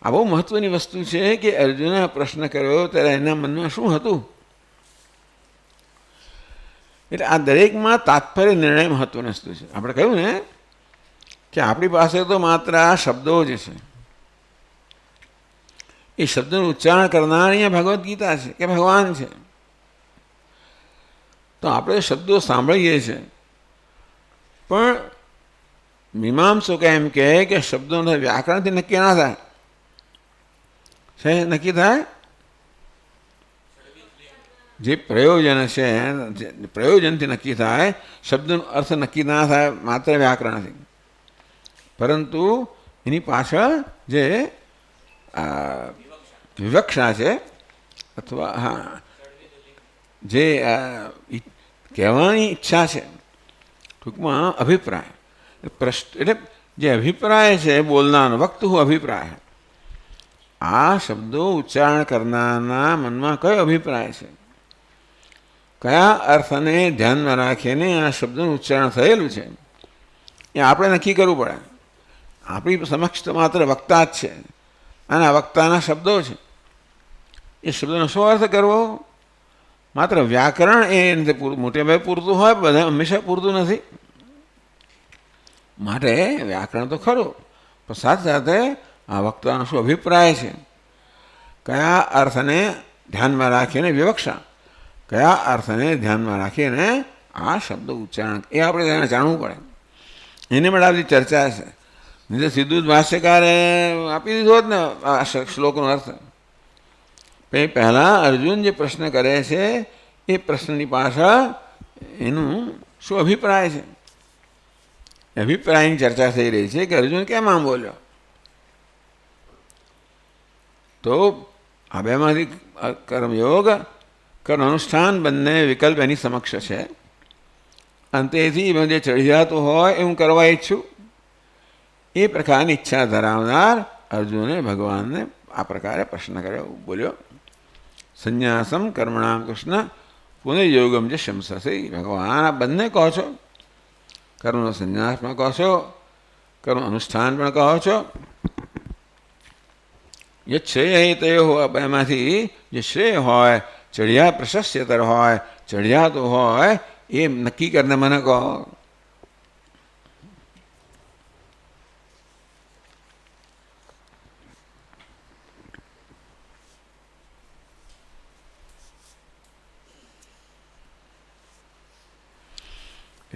આ બહુ મહત્વની વસ્તુ છે કે અર્જુને પ્રશ્ન કર્યો ત્યારે એના મનમાં શું હતું. એટલે આ દરેકમાં તાત્પર્ય નિર્ણય મહત્વની વસ્તુ છે. આપણે કહ્યું ને કે આપણી પાસે તો માત્ર આ શબ્દો જ છે. એ શબ્દનું ઉચ્ચારણ કરનાર અહીંયા ભગવદ્ ગીતા છે કે ભગવાન છે. તો આપણે શબ્દો સાંભળીએ છીએ, પણ મીમાંસકો એમ કહે કે શબ્દોને વ્યાકરણથી નક્કી ના થાય. છે નક્કી થાય જે પ્રયોજન છે, પ્રયોજનથી નક્કી થાય. શબ્દનો અર્થ નક્કી ના થાય માત્ર વ્યાકરણથી, પરંતુ એની પાછળ જે વિવક્ષા છે, અથવા હા જે કહેવાની ઈચ્છા છે, ટૂંકમાં અભિપ્રાય. એટલે જે અભિપ્રાય છે બોલનારનો, વક્તુ અભિપ્રાય, આ શબ્દો ઉચ્ચારણ કરનારના મનમાં કયો અભિપ્રાય છે, કયા અર્થને ધ્યાનમાં રાખીને આ શબ્દનું ઉચ્ચારણ થયેલું છે, એ આપણે નક્કી કરવું પડે. આપણી સમક્ષ તો માત્ર વક્તા જ છે, અને આ વક્તાના શબ્દો છે. એ શબ્દનો શું અર્થ કરવો? માત્ર વ્યાકરણ એ મોટે ભાગે પૂરતું હોય, બધા હંમેશા પૂરતું નથી. માટે વ્યાકરણ તો ખરું, પણ સાથે સાથે આ વક્તાનો શું અભિપ્રાય છે, કયા અર્થને ધ્યાનમાં રાખીને વિવક્ષા, કયા અર્થને ધ્યાનમાં રાખીને આ શબ્દ ઉચ્ચારણ, એ આપણે તેને જાણવું પડે. એને માટે બધી ચર્ચા છે. નહીં તો સીધું જ ભાષ્યકારે આપી દીધો હોત ને આ શ્લોકનો અર્થ. પહેલાં અર્જુન જે પ્રશ્ન કરે છે એ પ્રશ્નની પાછળ એનું શું અભિપ્રાય છે, અભિપ્રાયની ચર્ચા થઈ રહી છે કે અર્જુન કેમ આમ બોલ્યો. તો આ બેમાંથી કર્મયોગ કર્મ અનુષ્ઠાન બંને વિકલ્પ એની સમક્ષ છે. અંતેથી જે ચડિયાતું હોય એ હું કરવા ઈચ્છું, એ પ્રકારની ઈચ્છા ધરાવનાર અર્જુને ભગવાનને આ પ્રકારે પ્રશ્ન કર્યો, બોલ્યો સંન્યાસમ કર્મણામ કૃષ્ણ પુનઃયોગમ જે શંસસે. ભગવાન આ બંને કહો છો, કર્મનો સંન્યાસ પણ કહો છો, કર્મ અનુષ્ઠાન પણ કહો છો. જે શ્રેય તયો, એમાંથી જે શ્રેય હોય, ચડિયા પ્રશસ્યતર હોય, ચડિયાતો હોય, એ નક્કી કરીને મને કહો.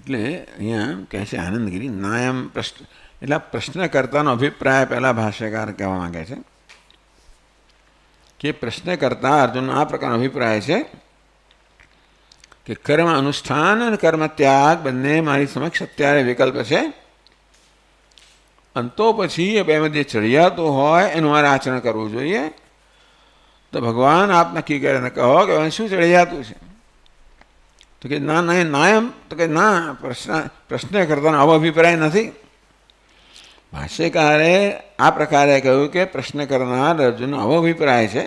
એટલે અહીંયા કહે છે આનંદગીરી નાયમ પ્રશ્ન, એટલે પ્રશ્નકર્તાનો અભિપ્રાય પહેલાં ભાષ્યકાર કહેવા માગે છે કે પ્રશ્નકર્તા અર્જુનનો આ પ્રકારનો અભિપ્રાય છે કે કર્મ અનુષ્ઠાન અને કર્મ ત્યાગ બંને મારી સમક્ષ અત્યારે વિકલ્પ છે, અને તો પછી એ બેમાં જે ચડિયાતું હોય એનું મારે આચરણ કરવું જોઈએ. તો ભગવાન આપ નક્કી કરીને કહો કે શું ચડિયાતું છે? તો કે ના ના નાયમ, તો કે ના, પ્રશ્ન કરતાનો આવો અભિપ્રાય નથી. ભાષ્યકારે આ પ્રકારે કહ્યું કે પ્રશ્ન કરનાર અર્જુનનો આવો અભિપ્રાય છે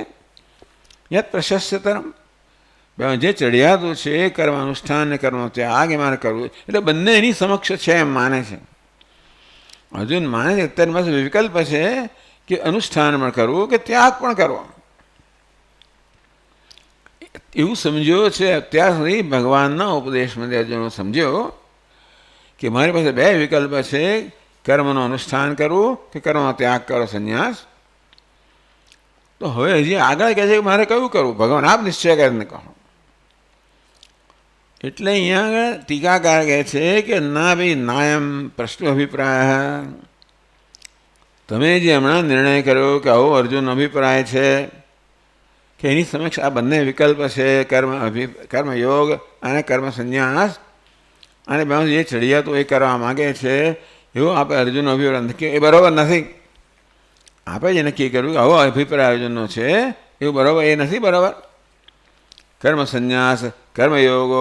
યત પ્રશસ્યતરમ, જે ચડિયાતું છે એ કર્મ અનુષ્ઠાન ને કર્મ ત્યાગ એ મારે કરવું, એટલે બંને એની સમક્ષ છે એમ માને છે. અર્જુન માને છે અત્યારે પાસે વિકલ્પ છે કે અનુષ્ઠાન પણ કરવું કે ત્યાગ પણ કરવો. એવું સમજ્યો છે અત્યાર સુધી ભગવાનના ઉપદેશમાંથી અર્જુન સમજ્યો કે મારી પાસે બે વિકલ્પ છે, કર્મનું અનુષ્ઠાન કરવું કે કર્મનો ત્યાગ કરો, સંન્યાસ. તો હવે હજી આગળ કહે છે કે મારે કયું કરવું, ભગવાન આપ નિશ્ચય કરીને કહો. એટલે અહીંયા આગળ ટીકાકાર કહે છે કે ના ભાઈ નાયમ પ્રશ્ન અભિપ્રાય, તમે જે હમણાં નિર્ણય કર્યો કે આવો અર્જુન અભિપ્રાય છે કે એની સમક્ષ આ બંને વિકલ્પ છે, કર્મયોગ અને કર્મ સંન્યાસ, અને બે જે ચડિયાતું એ કરવા માગે છે એવું આપણે અર્જુનનો અભિપ્રાય નથી, એ બરાબર નથી. આપણે જે નક્કી કર્યું આવો અભિપ્રાય અર્જુનનો છે એવું બરાબર એ નથી. બરાબર કર્મ સંન્યાસ કર્મયોગો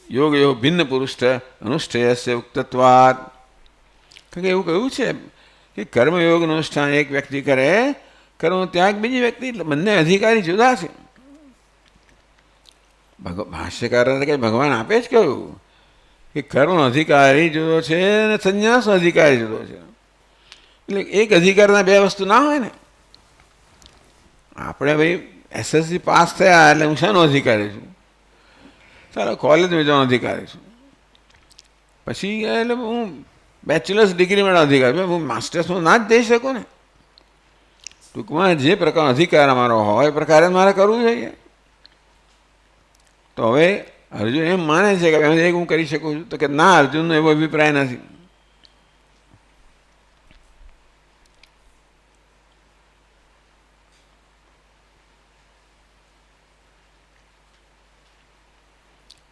યોગયો ભિન્ન પુરુષ અનુષ્ઠેયસ્ય ઉક્તત્વાદ, કારણ કે એવું કહ્યું છે કે કર્મયોગનું અનુષ્ઠાન એક વ્યક્તિ કરે, કર્મનો ત્યાગ બીજી વ્યક્તિ, એટલે બંને અધિકારી જુદા છે. ભાષ્યકાર કે ભગવાન આપે જ કહ્યું કે કર્મનો અધિકારી જુદો છે અને સંન્યાસનો અધિકારી જુદો છે. એટલે એક અધિકારના બે વસ્તુ ના હોય ને. આપણે ભાઈ SSC પાસ થયા એટલે હું શાનો અધિકારી છું? ચાલો કોલેજમાં જવાનો અધિકારી છું. પછી એટલે હું બેચલર્સ ડિગ્રી મેળવવાનો અધિકારી, હું માસ્ટર્સમાં ના જ જઈ શકું ને. ટૂંકમાં જે પ્રકારનો અધિકાર અમારો હોય એ પ્રકારે મારે કરવું જોઈએ. તો હવે અર્જુન એમ માને છે કે એક હું કરી શકું છું, તો કે ના, અર્જુનનો એવો અભિપ્રાય નથી.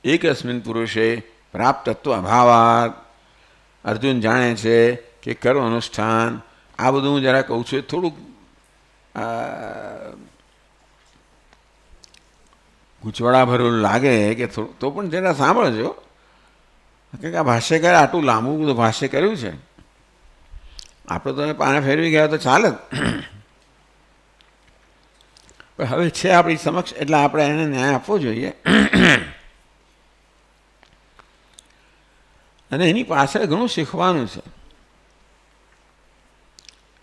એકસ્મિન પુરુષે પ્રાપ્તત્વ અભાવાત, અર્જુન જાણે છે કે કર્મ અનુષ્ઠાન આ બધું હું જરા કહું છું એ થોડુંક ગૂંચવડા ભરેલું લાગે કે થોડું, તો પણ જરા સાંભળજો કે આ ભાષ્યકારે આટલું લાંબુ બધું ભાષ્ય કર્યું છે. આપણે તો પાને ફેરવી ગયા તો ચાલે જ, પણ હવે છે આપણી સમક્ષ એટલે આપણે એને ન્યાય આપવો જોઈએ. અને એની પાછળ ઘણું શીખવાનું છે.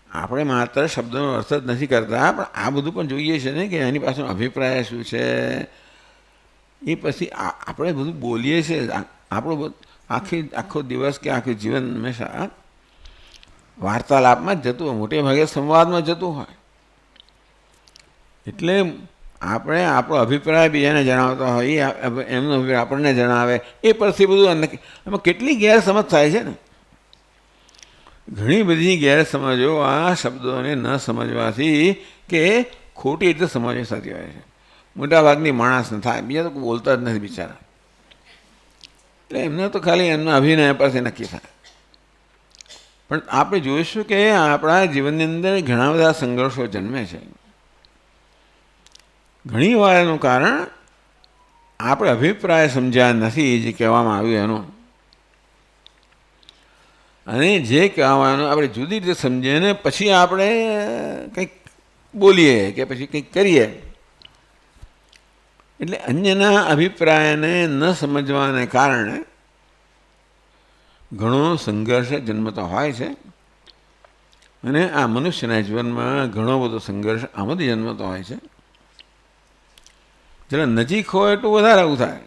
આપણે માત્ર શબ્દનો અર્થ જ નથી કરતા, પણ આ બધું પણ જોઈએ છે ને કે એની પાછળ અભિપ્રાય શું છે. એ પછી આપણે બધું બોલીએ છીએ, આપણું આખો દિવસ કે આખું જીવન હંમેશા વાર્તાલાપમાં જ જતું હોય, મોટે ભાગે સંવાદમાં જતું હોય. એટલે આપણે આપણો અભિપ્રાય બીજાને જણાવતા હોય, એમનો અભિપ્રાય આપણને જણાવે, એ પરથી બધું એમાં કેટલી ગેરસમજ થાય છે ને. ઘણી બધી ગેરસમજો આ શબ્દોને ન સમજવાથી કે ખોટી રીતે સમજવી થતી હોય છે. મોટાભાગની માણસને થાય, બીજા તો બોલતા જ નથી બિચારા. એટલે એમને તો ખાલી એમના અભિનય પરથી નક્કી થાય. પણ આપણે જોઈશું કે આપણા જીવનની અંદર ઘણા બધા સંઘર્ષો જન્મે છે. ઘણી વાર એનું કારણ આપણે અભિપ્રાય સમજ્યા નથી જે કહેવામાં આવ્યું એનો, અને જે કહેવાનું આપણે જુદી રીતે સમજીએ ને પછી આપણે કંઈક બોલીએ કે પછી કંઈક કરીએ. એટલે અન્યના અભિપ્રાયને ન સમજવાને કારણે ઘણો સંઘર્ષ જન્મતો હોય છે. અને આ મનુષ્યના જીવનમાં ઘણો બધો સંઘર્ષ આમાંથી જન્મતો હોય છે. જરા નજીક હોય એટલું વધારે આવું થાય.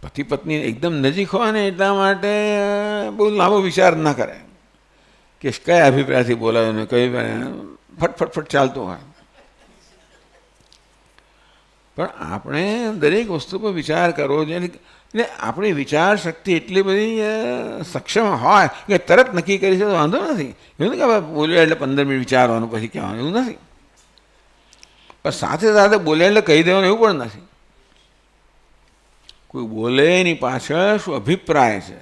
પતિ પત્ની એકદમ નજીક હોય ને એટલા માટે બહુ લાંબો વિચાર ના કરે કે કયા અભિપ્રાયથી બોલાવ્યો ને કઈ ફટફટ ચાલતું હોય. પણ આપણે દરેક વસ્તુ પર વિચાર કરવો જોઈએ. એટલે આપણી વિચાર શક્તિ એટલી બધી સક્ષમ હોય કે તરત નક્કી કરી છે તો વાંધો નથી. એવું નથી કે હવે બોલ્યા એટલે 15 મિનિટ વિચારવાનું પછી કહેવાનું, એવું નથી. પણ સાથે સાથે બોલ્યા એટલે કહી દેવાનું એવું પણ નથી. કોઈ બોલે એની પાછળ શું અભિપ્રાય છે,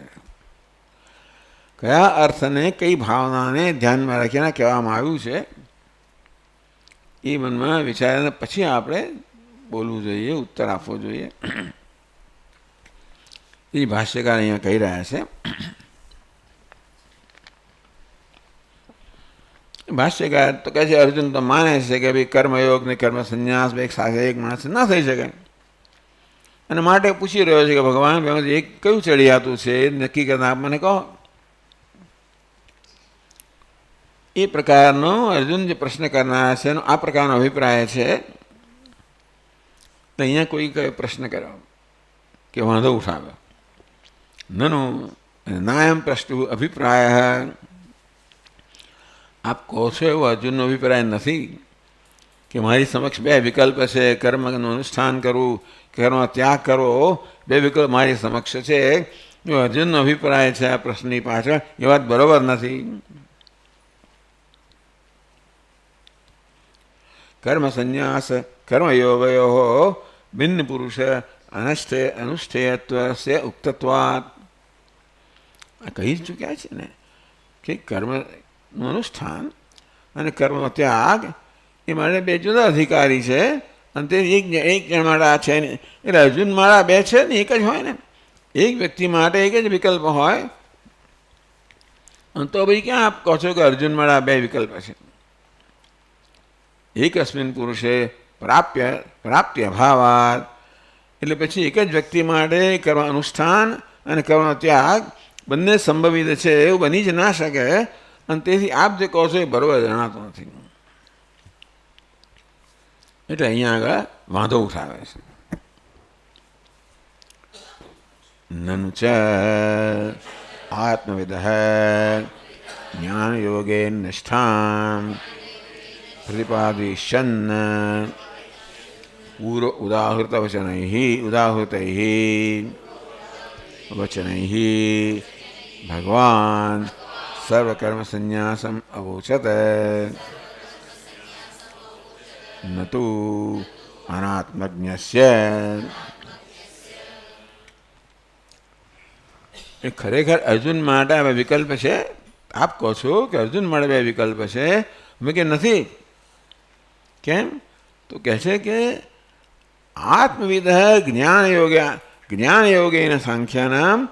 કયા અર્થને કઈ ભાવનાને ધ્યાનમાં રાખીને કહેવામાં આવ્યું છે, એ મનમાં વિચારીને પછી આપણે બોલવું જોઈએ, ઉત્તર આપવો જોઈએ. એ ભાષ્યકાર અહીંયા કહી રહ્યા છે. ભાષ્યકાર તો કહે છે અર્જુન તો માને છે કે ભાઈ કર્મયોગ ને કર્મ સંન્યાસ એક સાથે એક માણસ ના થઈ શકે, અને માટે પૂછી રહ્યો છે કે ભગવાન એક કયું ચડિયાતું છે એ નક્કી કરતા આપ મને કહો. એ પ્રકારનો અર્જુન જે પ્રશ્ન કરનાર છે એનો આ પ્રકારનો અભિપ્રાય છે. તો અહીંયા કોઈ પ્રશ્ન કર્યો કે વાંધો ઉઠાવ્યો, નનુ નાયમ પ્રશ્ન અભિપ્રાય, આપ કહો છો એવો અર્જુનનો અભિપ્રાય નથી કે મારી સમક્ષ બે વિકલ્પ છે, કર્મનું અનુષ્ઠાન કરવું, કર્મ ત્યાગ કરવો, બે વિકલ્પ મારી સમક્ષ છે. જો અર્જુનનો અભિપ્રાય છે આ પ્રશ્નની પાછળ, એ વાત બરોબર નથી. કર્મ સંન્યાસ કર્મયોગયો ભિન્ન પુરુષ અનુષ્ઠેયત્વ ઉક્તત્વાત. આ કહી ચૂક્યા છે ને કે કર્મનું અનુષ્ઠાન અને કર્મનો ત્યાગ એ મારે બે જુદા અધિકારી છે, અને તે એક જણ માટે આ છે ને. એટલે અર્જુન મારા બે છે ને એક જ હોય ને, એક વ્યક્તિ માટે એક જ વિકલ્પ હોય. અને તો ભાઈ ક્યાં આપ કહો છો કે અર્જુન મારા બે વિકલ્પ છે? એકસ્મિન પુરુષે પ્રાપ્ય અભાવાત, એટલે પછી એક જ વ્યક્તિ માટે કર્મ અનુષ્ઠાન અને કર્મનો ત્યાગ બંને સંભવિત છે એવું બની જ ના શકે. અને તેથી આપ જે કહો છો એ બરોબર જણાતું નથી. એટલે અહીંયા આગળ વાંધો ઉઠાવે છે. નનુ ચ આત્મવિદ જ્ઞાન યોગે નિષ્ઠામ પ્રતિપાદિશન પૂર્વ ઉદાહૃત વચનૈ ભગવાન સર્વકર્મ સંન્યાસમ અવોચત ન તો અનાત્મજ્ઞસ્ય. એ ખરેખર અર્જુન માટે હવે વિકલ્પ છે? આપ કહો છો કે અર્જુન માટે બે વિકલ્પ છે, અમે કે નથી. કેમ? તો કહે છે કે આત્મવિદ જ્ઞાન યોગેન સાંખ્યાનામ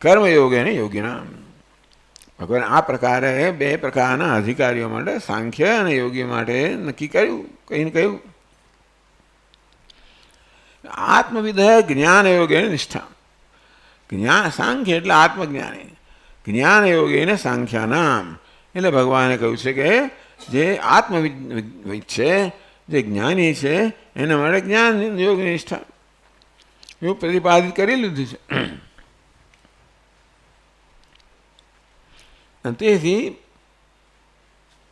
કર્મયોગેન યોગીનામ. ભગવાન આ પ્રકારે બે પ્રકારના અધિકારીઓ માટે, સાંખ્ય અને યોગી માટે નક્કી કર્યું, કહીને કહ્યું આત્મવિદ જ્ઞાન યોગેન નિષ્ઠા. જ્ઞાન સાંખ્ય એટલે આત્મજ્ઞાની, જ્ઞાન યોગીને સાંખ્યાનામ. એટલે ભગવાને કહ્યું છે કે જે આત્મવિદ છે, જે જ્ઞાની છે, એના માટે જ્ઞાન યોગ નિષ્ઠા એવું પ્રતિપાદિત કરી લીધું છે. તેથી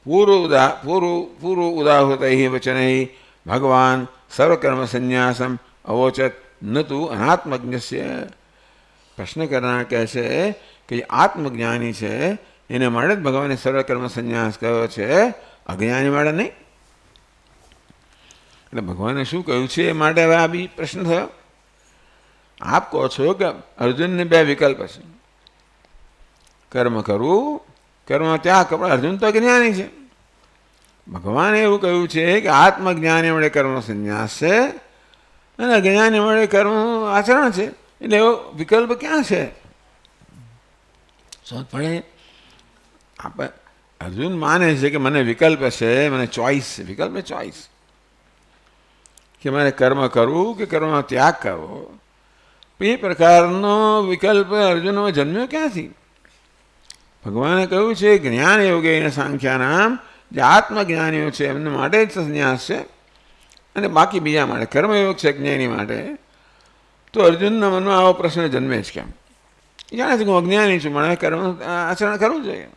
પૂર્વ ઉદાહૃત વચન ભગવાન સર્વકર્મ સંન્યાસમ અવોચત ન તું અનાત્મજ્ઞસ્ય. પ્રશ્ન કરનાર કહે છે કે આત્મજ્ઞાની છે એને માટે જ ભગવાને સર્વકર્મ સંન્યાસ કહ્યો છે, અજ્ઞાની માટે નહીં. એટલે ભગવાને શું કહ્યું છે એ માટે હવે આ બી પ્રશ્ન થયો. આપ કહો છો કે અર્જુનને બે વિકલ્પ છે, કર્મ કરવું, કર્મ ત્યાગ કરવો. અર્જુન તો જ્ઞાની છે. ભગવાને એવું કહ્યું છે કે આત્મજ્ઞાની વડે કર્મનો સંન્યાસ છે અને અજ્ઞાની વડે કર્મ આચરણ છે. એટલે એવો વિકલ્પ ક્યાં છે? સમજ પડે? આપણે અર્જુન માને છે કે મને વિકલ્પ છે, મને ચોઈસ છે. વિકલ્પ ચોઈસ કે મારે કર્મ કરવું કે કર્મનો ત્યાગ કરવો. એ પ્રકારનો વિકલ્પ અર્જુનમાં જન્મ્યો ક્યાંથી? ભગવાને કહ્યું છે જ્ઞાન યોગે એને સાંખ્યાનામ, જે આત્મજ્ઞાનીઓ છે એમને માટે જ સંન્યાસ છે, અને બાકી બીજા માટે કર્મયોગ છે જ્ઞાની માટે. તો અર્જુનના મનમાં આવો પ્રશ્ન જન્મે જ કેમ? એ જાણે છે કે હું અજ્ઞાની છું, મને કર્મ આચરણ કરવું જોઈએ.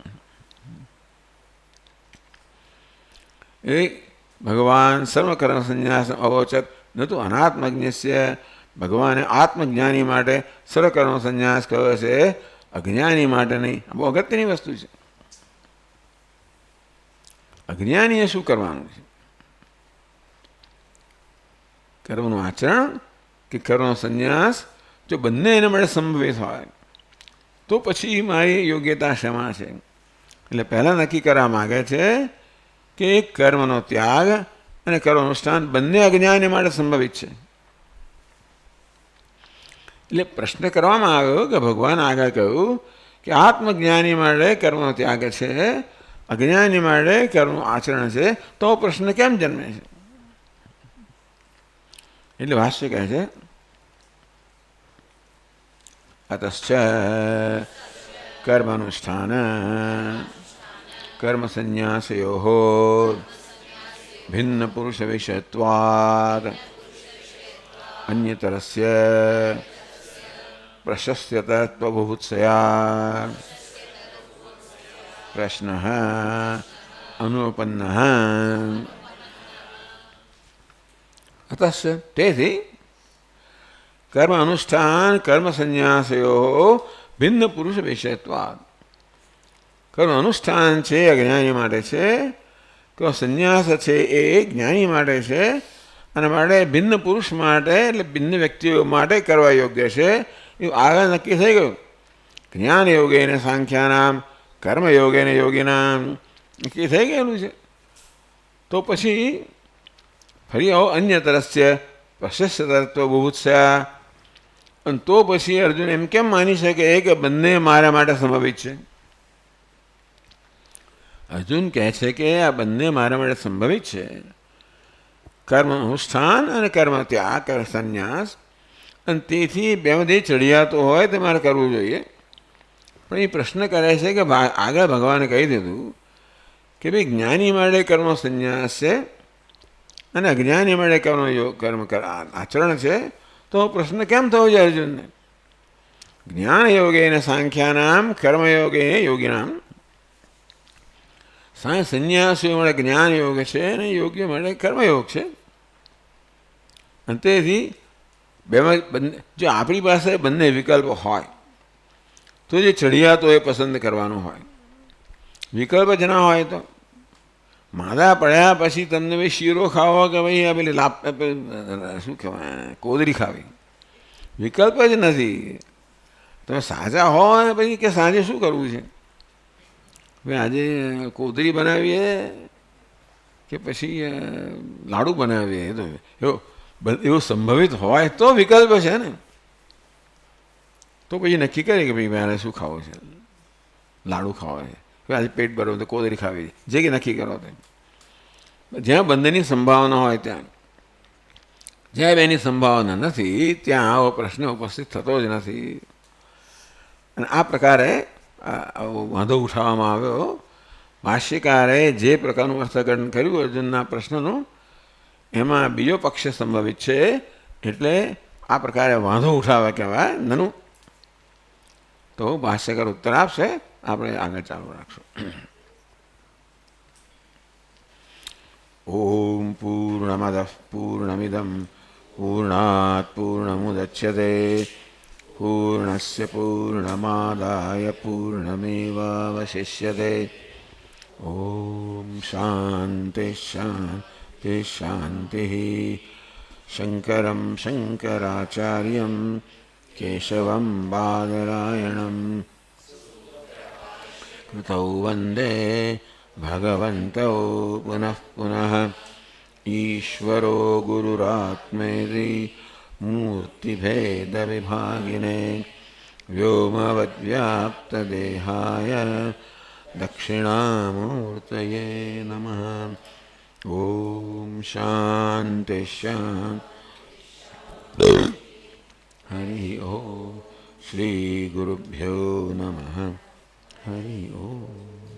એ ભગવાન સર્વકર્મ સંન્યાસ અવોચત ન તો અનાત્મજ્ઞસ્ય, ભગવાને આત્મજ્ઞાની માટે સર્વકર્મ સંન્યાસ કહ્યો છે, અજ્ઞાની માટે નહીં. બહુ અગત્યની વસ્તુ છે. અજ્ઞાનીએ શું કરવાનું છે? કર્મનું આચરણ કે કર્મનો સંન્યાસ જો બંને એને માટે સંભવિત હોય તો પછી મારી યોગ્યતા શેમાં છે? એટલે પહેલાં નક્કી કરવા માગે છે કે કર્મનો ત્યાગ અને કર્મ અનુષ્ઠાન બંને અજ્ઞાની માટે સંભવિત છે. એટલે પ્રશ્ન કરવામાં આવ્યો કે ભગવાન આગળ કહ્યું કે આત્મજ્ઞાની માટે કર્મનો ત્યાગ છે, અજ્ઞાની માટે કર્મનું આચરણ છે, તો પ્રશ્ન કેમ જન્મે છે? એટલે ભાષ્ય કહે છે અતશ્ચ કર્માનુષ્ઠાન કર્મ સંન્યાસયોઃ ભિન્ન પુરુષ વિષયત્વાદ અન્યતરસ્ય પ્રશસ્યતત્વબુભુત્સયા પ્રશ્નઃ અનુપન્નઃ. અતશ્ચ તેથી કર્મ અનુષ્ઠાન કર્મ સંન્યાસયો ભિન્ન પુરુષ વિષયત્વાદ. કર્મ અનુષ્ઠાન છે અજ્ઞાની માટે છે, કર્મ સંન્યાસ છે એ જ્ઞાની માટે છે, અને માટે ભિન્ન પુરુષ માટે એટલે ભિન્ન વ્યક્તિઓ માટે કરવા યોગ્ય છે. એવું આગળ નક્કી થઈ ગયું. જ્ઞાન યોગેને સાંખ્યાનામ, કર્મયોગેને યોગીનામ નક્કી થઈ ગયેલું છે. તો પછી ફરી આવો અન્ય તરસ્ય પ્રશસ્યતત્વ બુભુત્સયા. અને તો પછી અર્જુન એમ કેમ માની શકે કે બંને મારા માટે સંભવિત છે? અર્જુન કહે છે કે આ બંને મારા માટે સંભવિત છે, કર્મ અનુષ્ઠાન અને કર્મ ત્યાગ, કર્મ સંન્યાસ. અને તેથી બેમાંથી ચડિયાતો હોય તે મારે કરવું જોઈએ. પણ એ પ્રશ્ન કરે છે કે આગળ ભગવાને કહી દીધું કે ભાઈ જ્ઞાની માટે કર્મ સંન્યાસ છે અને અજ્ઞાની માટે કર્મ આચરણ છે, તો પ્રશ્ન કેમ થયો છે અર્જુનને? જ્ઞાન યોગે ને સાંખ્યાનામ, કર્મયોગે યોગીનામ. સંન્યાસીઓ માટે જ્ઞાન યોગ છે અને યોગ્ય માટે કર્મયોગ છે. અને તેથી બેમાં બંને જો આપણી પાસે બંને વિકલ્પો હોય તો જે ચડિયાતો એ પસંદ કરવાનું હોય. વિકલ્પ જ ના હોય તો માદા પડ્યા પછી તમને ભાઈ શીરો ખાવો કે ભાઈ આ પેલી શું કહેવાય કોદરી ખાવી, વિકલ્પ જ નથી. તમે સાજા હો ને પછી કે સાંજે શું કરવું છે, ભાઈ આજે કોદરી બનાવીએ કે પછી લાડુ બનાવીએ, તો એવું સંભવિત હોય તો વિકલ્પ છે ને. તો પછી નક્કી કરીએ કે ભાઈ મારે શું ખાવું છે, લાડુ ખાવા છે, આજે પેટ ભરવું તો કોદરી ખાવી, જે કે નક્કી કરો તે. જ્યાં બંનેની સંભાવના હોય ત્યાં, જ્યાં બેની સંભાવના નથી ત્યાં આવો પ્રશ્ન ઉપસ્થિત થતો જ નથી. અને આ પ્રકારે વાંધો ઉઠાવવામાં આવ્યો. ભાષ્યકારે જે પ્રકારનું અર્થઘટન કર્યું અર્જુનના પ્રશ્નનું, એમાં બીજો પક્ષ સંભવિત છે, એટલે આ પ્રકારે વાંધો ઉઠાવે કહેવાય નનું. તો ભાષ્યકાર ઉત્તર આપશે, આપણે આગળ ચાલુ રાખશું. ઓમ પૂર્ણમદઃ પૂર્ણમિદં પૂર્ણાત પૂર્ણમુદચ્યતે પૂર્ણસ્ય પૂર્ણમાદાય પૂર્ણમેવાવશિષ્યતે. ઓમ શાંતિ શાંતિ શાંતિ. શંકરં શંકરાચાર્યં કેશવં બાદરાયણં કૃતૌ વંદે ભગવन्तौ પુનઃ પુનઃ. ઈશ્વરો ગુરુરાત્મેતિ મૂર્તિભેદવિભાગિને વ્યોમવદ્વ્યાપ્તદેહાય દક્ષિણામૂર્તયે નમઃ. ઓમ શાંતિ શાંતિ. હરિ ઓમ. શ્રી ગુરુભ્યો નમઃ. હરિ ઓમ.